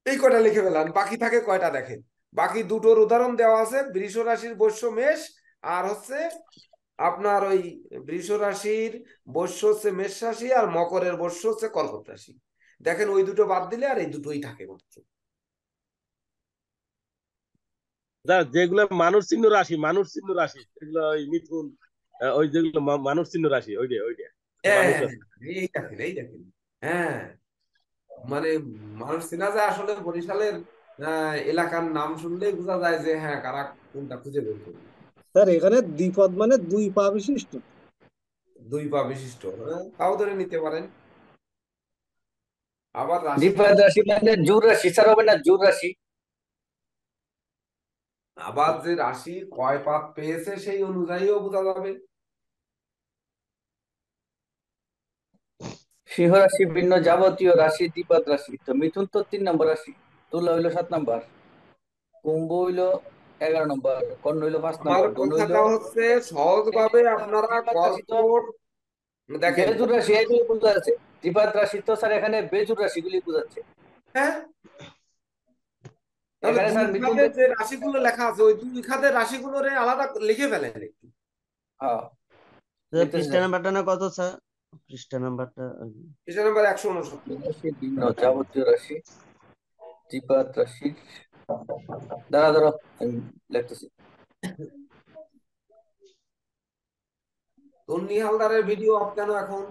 Speaker 2: এই কটা লিখে ফেলেন, বাকি থাকে কয়টা দেখেন। বাকি দুটোর উদাহরণ দেওয়া আছে, বৃষ রাশির বৈশ্য মেষ, আর হচ্ছে আপনার ওই বৃষ রাশির বৈশ্য হচ্ছে মেষ রাশি, আর মকরের বৈশ্য হচ্ছে কর্কট রাশি। দেখেন ওই দুটো বাদ দিলে আর এই দুটোই থাকে মাত্র।
Speaker 5: যেগুলো মানুষ চিহ্ন রাশি, মানুষ চিহ্ন রাশি, এগুলো ওই মিথুন, ওই যেগুলো মানুষ চিহ্ন রাশি, ওইটা মানুষ রাশি।
Speaker 2: এই দেখেন, এই দেখেন। হ্যাঁ, মানে মানুষ চেনা যায় আসলে বরিশালের এলাকার নাম শুনলেই বোঝা যায় যে হ্যাঁ, কারা কোনটা খুঁজে বের করবে।
Speaker 8: স্যার এখানে দ্বিপদ মানে দুই পা বিশিষ্ট।
Speaker 2: দুই পা বিশিষ্ট, তাও ধরে নিতে পারেন। আবার রাশি,
Speaker 3: দ্বিপাদ রাশি মানে জুর রাশি স্যার, হবে না জুর রাশি?
Speaker 2: আবার যে রাশি কয় পাত পেয়েছে সেই অনুযায়ীও বোঝা যাবে।
Speaker 3: সিংহ রাশি ভিন্ন যাবতীয় রাশি দ্বিপাদ রাশি, তো মিথুন তো 3 নম্বর রাশি, তুলা হইলো 7 নম্বর, কুম্ভ হইলো 11 নম্বর, কর্ণ হইলো 5
Speaker 2: আমার
Speaker 3: নম্বর, ধনু হইলো
Speaker 2: কথাটা হচ্ছে সহজভাবে আপনারা
Speaker 3: দ্বিপাদ রাশি তো
Speaker 2: কর্কট দেখেন।
Speaker 3: বেজুর রাশি এগুলি বোঝা যাচ্ছে। দ্বিপাদ রাশি তো স্যার এখানে বেজুর রাশি গুলি বোঝাচ্ছে।
Speaker 2: হ্যাঁ, তাহলে
Speaker 3: এখানে
Speaker 2: দুই
Speaker 3: স্যার মিথুন
Speaker 2: খাতে যে রাশিগুলো লেখা আছে, ওই দুই খাতের রাশিগুলো আলাদা লিখে ফেলেন একটু।
Speaker 3: হ্যাঁ
Speaker 9: পৃষ্ঠা নাম্বারটা না কত স্যার? পৃষ্ঠা নাম্বারটা
Speaker 2: এটা নাম্বার 169।
Speaker 3: রাশি ভিন্ন যাবতীয় রাশি দ্বিপাদ রাশি, দাঁড়া আমি লিখতেছি।
Speaker 2: তন্নি হালদারের ভিডিও অফ কেন এখন?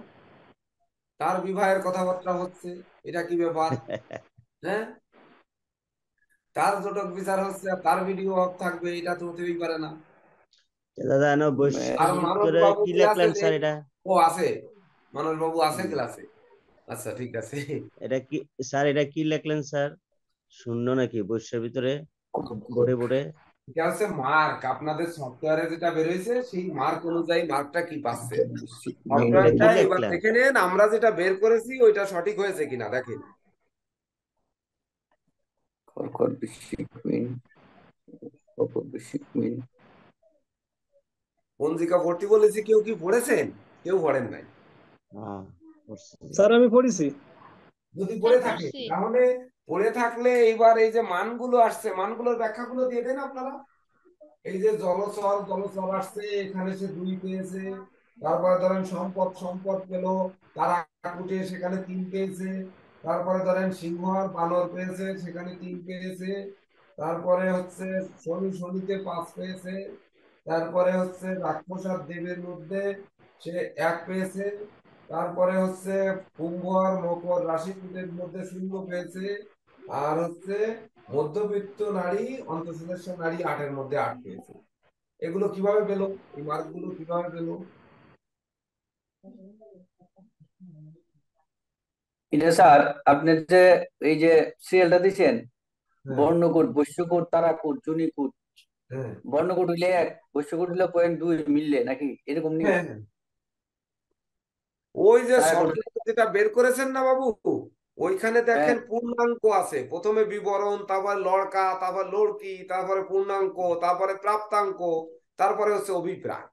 Speaker 2: তার বিবাহের কথাবার্তা হচ্ছে, এটা কি ব্যাপার? হ্যাঁ, তার জটক বিচার হচ্ছে আর তার ভিডিও অফ থাকবে, এটা তো হতেই পারে না।
Speaker 9: দাদা না
Speaker 2: আর
Speaker 9: বৈশ্যের
Speaker 2: মানস
Speaker 9: ভিতরে
Speaker 2: বাবু
Speaker 9: কি
Speaker 2: ক্লাসে
Speaker 9: লিখলেন স্যার
Speaker 2: নেই?
Speaker 9: এটা?
Speaker 2: ও আছে, মানস বাবু আছে ক্লাসে। আচ্ছা, ঠিক আছে।
Speaker 9: এটা কি স্যার, এটা কি লিখলেন স্যার? শূন্য নাকি বৈশ্যের ভিতরে বোর্ডে বোর্ডে?
Speaker 2: এটা হচ্ছে মার্ক, আপনাদের সফটওয়্যারে যেটা বেরোইছে সেই মার্ক অনুযায়ী মার্কটা কি পাচ্ছে
Speaker 9: এটা কি
Speaker 2: সফটওয়্যারটা। এবার
Speaker 9: লিখলাম?
Speaker 2: দেখে নেন আমরা যেটা বের করেছি ওইটা সঠিক হয়েছে কিনা দেখেন।
Speaker 3: কর্কট বৃশ্চিক মীন, কর্কট বৃশ্চিক মীন।
Speaker 2: পঞ্জিকা ভর্তি বলেছি, কেউ কি পড়েছেন? কেউ পড়েন নাই।
Speaker 9: হ্যাঁ, করছি।
Speaker 8: স্যার আমি পড়েছি।
Speaker 2: যদি
Speaker 6: স্যার
Speaker 2: পড়ে থাকে
Speaker 6: পড়ছি।
Speaker 2: তাহলে পড়ে থাকলে এইবার এই যে মানগুলো আসছে মানগুলোর ব্যাখ্যাগুলো দিয়ে দেন আপনারা। এই যে জলচর জলচর আসছে, এখানে সে 2 পেয়েছে। তারপরে ধরেন সম্পদ সম্পদ পেল, তারা কুটে সেখানে 3 পেয়েছে। তারপরে ধরেন সিংহ আর বানর পেয়েছে, সেখানে 3 পেয়েছে। তারপরে হচ্ছে শনি শনিতে 5 পেয়েছে। তারপরে হচ্ছে রাক্ষস আর দেবের মধ্যে সে 1 পেয়েছে। তারপরে হচ্ছে কুম্ভ আর মকর রাশিকুটের মধ্যে 0 পেয়েছে। আর হচ্ছে মধ্যবিত্ত নারী অন্তঃসত্ত্বা নারী 8-এর মধ্যে 8 পেয়েছে। এগুলো কিভাবে পেলো? এই মার্কগুলো কিভাবে পেলো?
Speaker 3: এটা স্যার আপনি যে এই যে সিরিয়ালটা দিচ্ছেন,
Speaker 2: হ্যাঁ
Speaker 3: বর্ণকূট, বৈশ্যকূট, তারাকূট, জুনিকূট।
Speaker 2: হ্যাঁ
Speaker 3: বর্ণকূট হইলে 1, বৈশ্যকূট হইলে 0.2 মিললে নাকি এরকম নিয়ম?
Speaker 2: হ্যাঁ হ্যাঁ। ওই যে
Speaker 3: তারাকূট
Speaker 2: সফটওয়্যার যেটা বের করেছেন না বাবু, ওইখানে
Speaker 3: হ্যাঁ,
Speaker 2: দেখেন পূর্ণাঙ্ক আছে। প্রথমে বিবরণ, তারপরে লড়কা, তারপর লড়কি, তারপরে পূর্ণাঙ্ক, তারপরে প্রাপ্তাঙ্ক, তারপরে হচ্ছে অভিপ্রায়।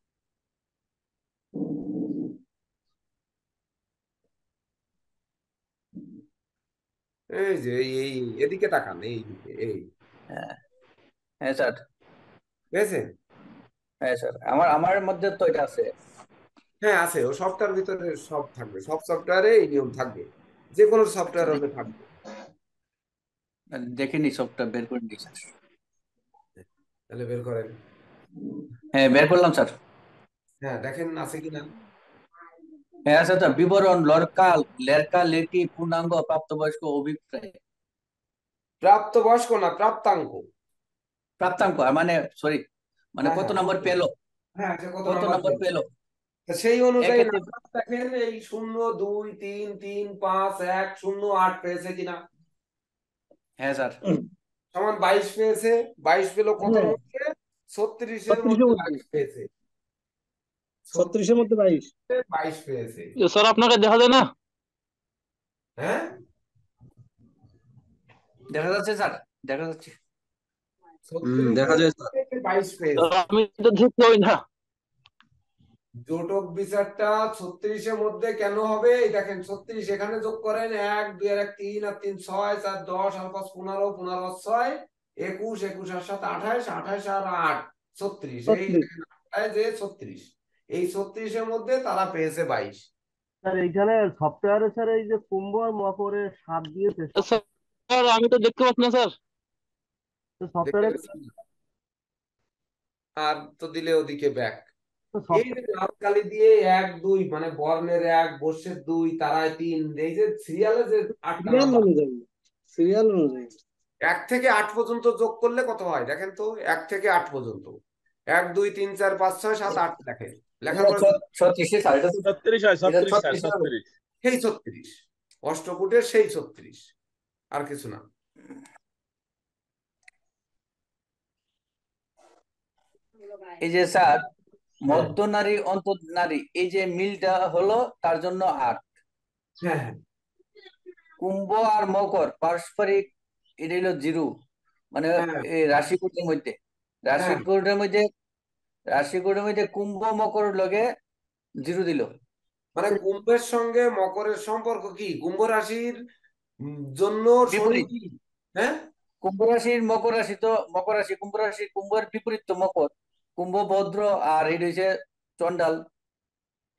Speaker 2: এই যে এই এদিকে তাকান, এইদিকে এই
Speaker 3: হ্যাঁ, হ্যাঁ স্যার,
Speaker 2: বুঝেছেন?
Speaker 3: হ্যাঁ স্যার, আমার আমার মধ্যে তো এটা আছে।
Speaker 2: হ্যাঁ আছে, ও সফটওয়্যার ভিতরে সব থাকবে, সব সফটওয়্যারে এই নিয়ম থাকবে, যে কোনো
Speaker 3: আচ্ছা,
Speaker 2: সফটওয়্যার হলে থাকবে।
Speaker 3: দেখেনি সবটা বের করে নিই স্যার।
Speaker 2: তাহলে বের করেন।
Speaker 3: হ্যাঁ বের করলাম স্যার।
Speaker 2: হ্যাঁ দেখেন আছে কিনা।
Speaker 3: হ্যাঁ আচ্ছা স্যার, বিবরণ, লড়কা, লেরকা, লেরকি, পূর্ণাঙ্গ, প্রাপ্তবয়স্ক, অভিপ্রায়।
Speaker 2: প্রাপ্তবয়স্ক না, প্রাপ্তাঙ্ক।
Speaker 3: প্রাপ্তাঙ্ক মানে সরি, মানে
Speaker 2: হ্যাঁ
Speaker 3: কত
Speaker 2: হ্যাঁ
Speaker 3: নম্বর
Speaker 2: বুঝতে
Speaker 3: পেলো,
Speaker 2: পেরেছি। হ্যাঁ সে কত
Speaker 3: কত
Speaker 2: নাম্বার
Speaker 3: নম্বর
Speaker 2: পেল।
Speaker 3: পেলো।
Speaker 2: তা সেই অনুযায়ী
Speaker 3: একেতে
Speaker 2: নাম্বার দেখেন, এই 0 2 3 3 5 1 0 8 পেয়েছে কিনা।
Speaker 3: হ্যাঁ স্যার,
Speaker 2: সমান 22 পেয়েছে। 22 পেল কতর
Speaker 8: হ্যাঁ,
Speaker 2: মধ্যে? 36-এর
Speaker 8: 36-এর
Speaker 2: মধ্যে
Speaker 8: মধ্যে।
Speaker 2: 22 পেয়েছে।
Speaker 8: 36-এর মধ্যে 22।
Speaker 2: 22 পেয়েছে।
Speaker 4: স্যার আপনাকে দেখা যায় না?
Speaker 2: হ্যাঁ
Speaker 3: দেখা যাচ্ছে স্যার, দেখা যাচ্ছে।
Speaker 2: 36-এর
Speaker 1: দেখা যায় স্যার।
Speaker 2: মধ্যে 22
Speaker 4: স্যার
Speaker 2: পেয়েছে।
Speaker 4: আমি তো দেখতে পাই না।
Speaker 2: জোটক বিচারটা 36-এর মধ্যে কেন হবে? এই দেখেন 36 এখানে যোগ করেন, 1 2 আর 1 3 আর 3 6 4 10 আর 5 15 15 আর 6 21 21 আর 7 28 28 আর 8 36। এই
Speaker 8: 36।
Speaker 2: দেখেন আটটায় যে 36, এই 36-এর মধ্যে তারা পেয়েছে 22।
Speaker 10: স্যার এইখানে সফটওয়্যারে স্যার এই যে কুম্ভ আর মকরে 7 দিয়েছে,
Speaker 4: স্যার আমি তো দেখতে পাচ্ছি না স্যার।
Speaker 2: দেখতে
Speaker 10: সফটওয়্যারে
Speaker 2: পেয়েছেন? আর তো দিলে ওদিকে ব্যাক। এই যে
Speaker 10: সফটওয়্যারে
Speaker 2: লাল কালি দিয়ে 1 2 মানে বর্ণের 1 বর্ষের 2 তারায় 3, এই যে সিরিয়ালে যে 8টা
Speaker 8: সিরিয়াল
Speaker 2: নাম্বার,
Speaker 8: অনুযায়ী, সিরিয়াল অনুযায়ী।
Speaker 2: 1 থেকে 8 পর্যন্ত যোগ করলে কত হয় দেখেন তো। 1 থেকে 8 পর্যন্ত 1 2 3 4 5 6 7 8 লেখেন, লেখার পরে
Speaker 3: 36 স্যার, এটা
Speaker 5: 36 হয়,
Speaker 3: এটা
Speaker 5: 36 স্যার,
Speaker 3: 36।
Speaker 5: 36।
Speaker 2: সেই 36 অষ্টকূটের সেই 36, আর কিছু না।
Speaker 3: এই যে স্যার
Speaker 2: হ্যাঁ
Speaker 3: মধ্য নারী অন্তর নারী, এই যে মিলটা হলো তার জন্য 8।
Speaker 2: হ্যাঁ হ্যাঁ
Speaker 3: কুম্ভ আর মকর পারস্পরিক, এটা হলো 0, মানে
Speaker 2: হ্যাঁ
Speaker 3: এই রাশিকুটের মধ্যে,
Speaker 2: হ্যাঁ
Speaker 3: রাশিকুটের মধ্যে, রাশিকুটের মধ্যে কুম্ভ মকর লগে 0 দিল।
Speaker 2: মানে কুম্ভের সঙ্গে মকরের সম্পর্ক কি? কুম্ভ রাশির জন্য শনি
Speaker 3: বিপরীত,
Speaker 2: কি? হ্যাঁ
Speaker 3: কুম্ভ রাশির মকর রাশি তো, মকর রাশি কুম্ভ রাশি, কুম্ভের বিপরীত তো মকর। কুম্ভ ভদ্র আর এই রয়েছে চন্ডাল।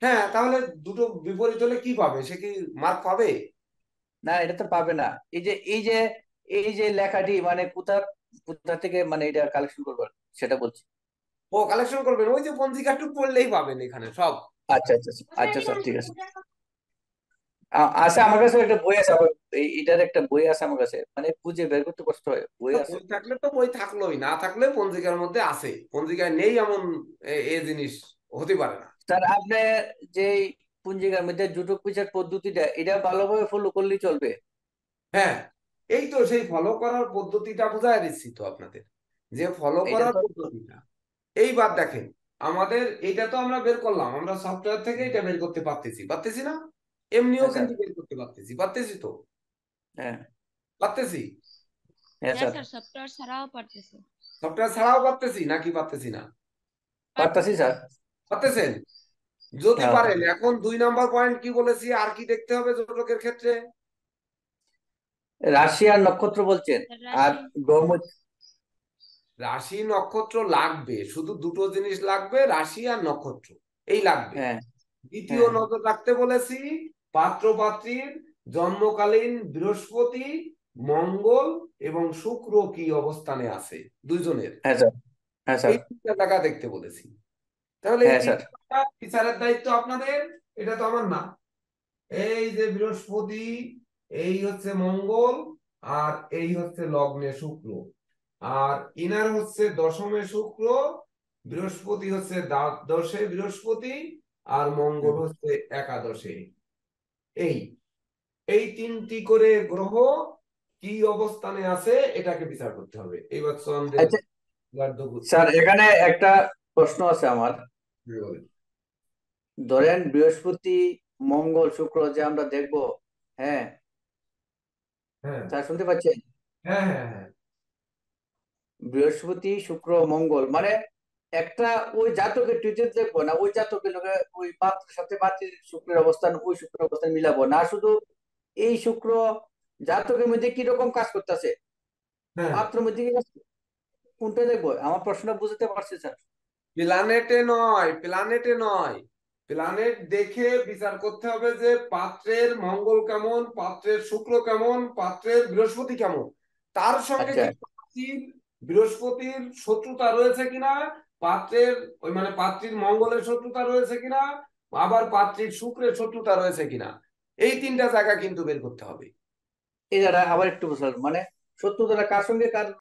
Speaker 2: হ্যাঁ, তাহলে দুটো বিপরীত হলে কি পাবে? সে কি মার্ক পাবে?
Speaker 3: না এটা তো পাবে না। এই যে এই যে এই যে লেখাটি মানে কোথা কোথা থেকে মানে এটা কালেকশন করবো সেটা বলছি।
Speaker 2: ও কালেকশন করবেন, ওই যে পঞ্জিকাটুক পড়লেই পাবেন এখানে সব।
Speaker 3: আচ্ছা আচ্ছা আচ্ছা, আচ্ছা স্যার ঠিক আছে। আছে আমার কাছে একটা বই আছে, এটার একটা বই আছে আমার কাছে, মানে খুঁজে বের করতে কষ্ট হয়, বই আছে।
Speaker 2: বই থাকলে তো বই থাকলোই, না থাকলে পঞ্জিকার মধ্যে আছে। পঞ্জিকায় নেই এমন এ জিনিস হতে পারে না।
Speaker 3: স্যার আপনি যে পুঞ্জিকার মধ্যে জুটক বিচার পদ্ধতিটা, এটা ভালোভাবে ফলো করলেই চলবে।
Speaker 2: হ্যাঁ এই তো সেই ফলো করার পদ্ধতিটা বুঝাই দিচ্ছি তো আপনাদের। যে ফলো
Speaker 3: এটা
Speaker 2: করার
Speaker 3: তো
Speaker 2: পদ্ধতিটা। এইবার দেখেন, আমাদের এটা তো আমরা বের করলাম, আমরা সফটওয়্যার থেকে এটা বের করতে পারতেছি না? এমনিও
Speaker 3: হ্যাঁ স্যার,
Speaker 2: কিন্তু বের করতে পারতেছি তো,
Speaker 3: হ্যাঁ
Speaker 2: পারতেছি।
Speaker 3: হ্যাঁ
Speaker 6: হ্যাঁ
Speaker 3: স্যার,
Speaker 6: স্যার সফটওয়্যার ছাড়াও পারতেছে।
Speaker 2: সফটওয়্যার ছাড়াও পারতেছি নাকি পারতেছি না?
Speaker 3: পারতাছি স্যার।
Speaker 2: পারতেছেন? যদি
Speaker 3: হ্যাঁ,
Speaker 2: পারেন, এখন 2 নম্বর পয়েন্ট কি বলেছি, আর কি দেখতে হবে যোজকের ক্ষেত্রে?
Speaker 3: রাশি আর নক্ষত্র বলছেন, আর
Speaker 6: রাশি
Speaker 3: গ্রহ।
Speaker 2: রাশি নক্ষত্র লাগবে, শুধু দুটো জিনিস লাগবে, রাশি আর নক্ষত্র, এই লাগবে।
Speaker 3: হ্যাঁ
Speaker 2: দ্বিতীয়
Speaker 3: হ্যাঁ
Speaker 2: নজর রাখতে বলেছি পাত্র পাত্রীর জন্মকালীন বৃহস্পতি, মঙ্গল এবং শুক্র কি অবস্থানে আছে দুইজনের,
Speaker 3: হ্যাঁ স্যার, হ্যাঁ স্যার,
Speaker 2: এই তিনটা জায়গা দেখতে বলেছি। তাহলে এই
Speaker 3: হ্যাঁ স্যার,
Speaker 2: তিনটা বিচারের দায়িত্ব আপনাদের, এটা তো আমার না। এই যে বৃহস্পতি, এই হচ্ছে মঙ্গল, আর এই হচ্ছে লগ্নে শুক্র, আর ইনার হচ্ছে দশমে শুক্র, বৃহস্পতি হচ্ছে দ্বাদশে বৃহস্পতি, আর মঙ্গল হচ্ছে একাদশে। এই এই তিনটি করে গ্রহ কি অবস্থানে আছে এটাকে বিচার করতে হবে। এইবার চন্দ্রের
Speaker 3: আচ্ছা স্যার, এখানে একটা প্রশ্ন আছে আমার। ধরেন বৃহস্পতি, মঙ্গল, শুক্র যে আমরা দেখব, হ্যাঁ
Speaker 2: হ্যাঁ
Speaker 3: স্যার শুনতে পাচ্ছেন?
Speaker 2: হ্যাঁ হ্যাঁ হ্যাঁ
Speaker 3: বৃহস্পতি, শুক্র, মঙ্গল মানে একটা ওই জাতকের টুইটে দেখবো না, ওই জাতকের লোকে ওই পাত্রের সাথে পাত্রের শুক্রের অবস্থান, ওই শুক্রের অবস্থান মিলাবো না, শুধু এই শুক্র জাতকের মধ্যে কি রকম কাজ করতেছে,
Speaker 2: হ্যাঁ
Speaker 3: পাত্রের মধ্যে কি কাজ, কোনটা দেখবো? আমার প্রশ্নটা বুঝতে পারছি স্যার।
Speaker 2: প্ল্যানেটে নয়, প্ল্যানেট দেখে বিচার করতে হবে যে পাত্রের মঙ্গল কেমন, পাত্রের শুক্র কেমন, পাত্রের বৃহস্পতি কেমন, তার সঙ্গে
Speaker 3: আচ্ছা
Speaker 2: কি পাত্রীর বৃহস্পতির শত্রুতা রয়েছে কিনা, পাত্রের ওই মানে পাত্রীর মঙ্গলের শত্রুতা রয়েছে কিনা, আবার পাত্রীর শুক্রের শত্রুতা রয়েছে কিনা, এই তিনটা জায়গা কিন্তু বের করতে হবে।
Speaker 3: এই যারা আবার একটু বুঝলাম, মানে শত্রুতারা কার সঙ্গে কার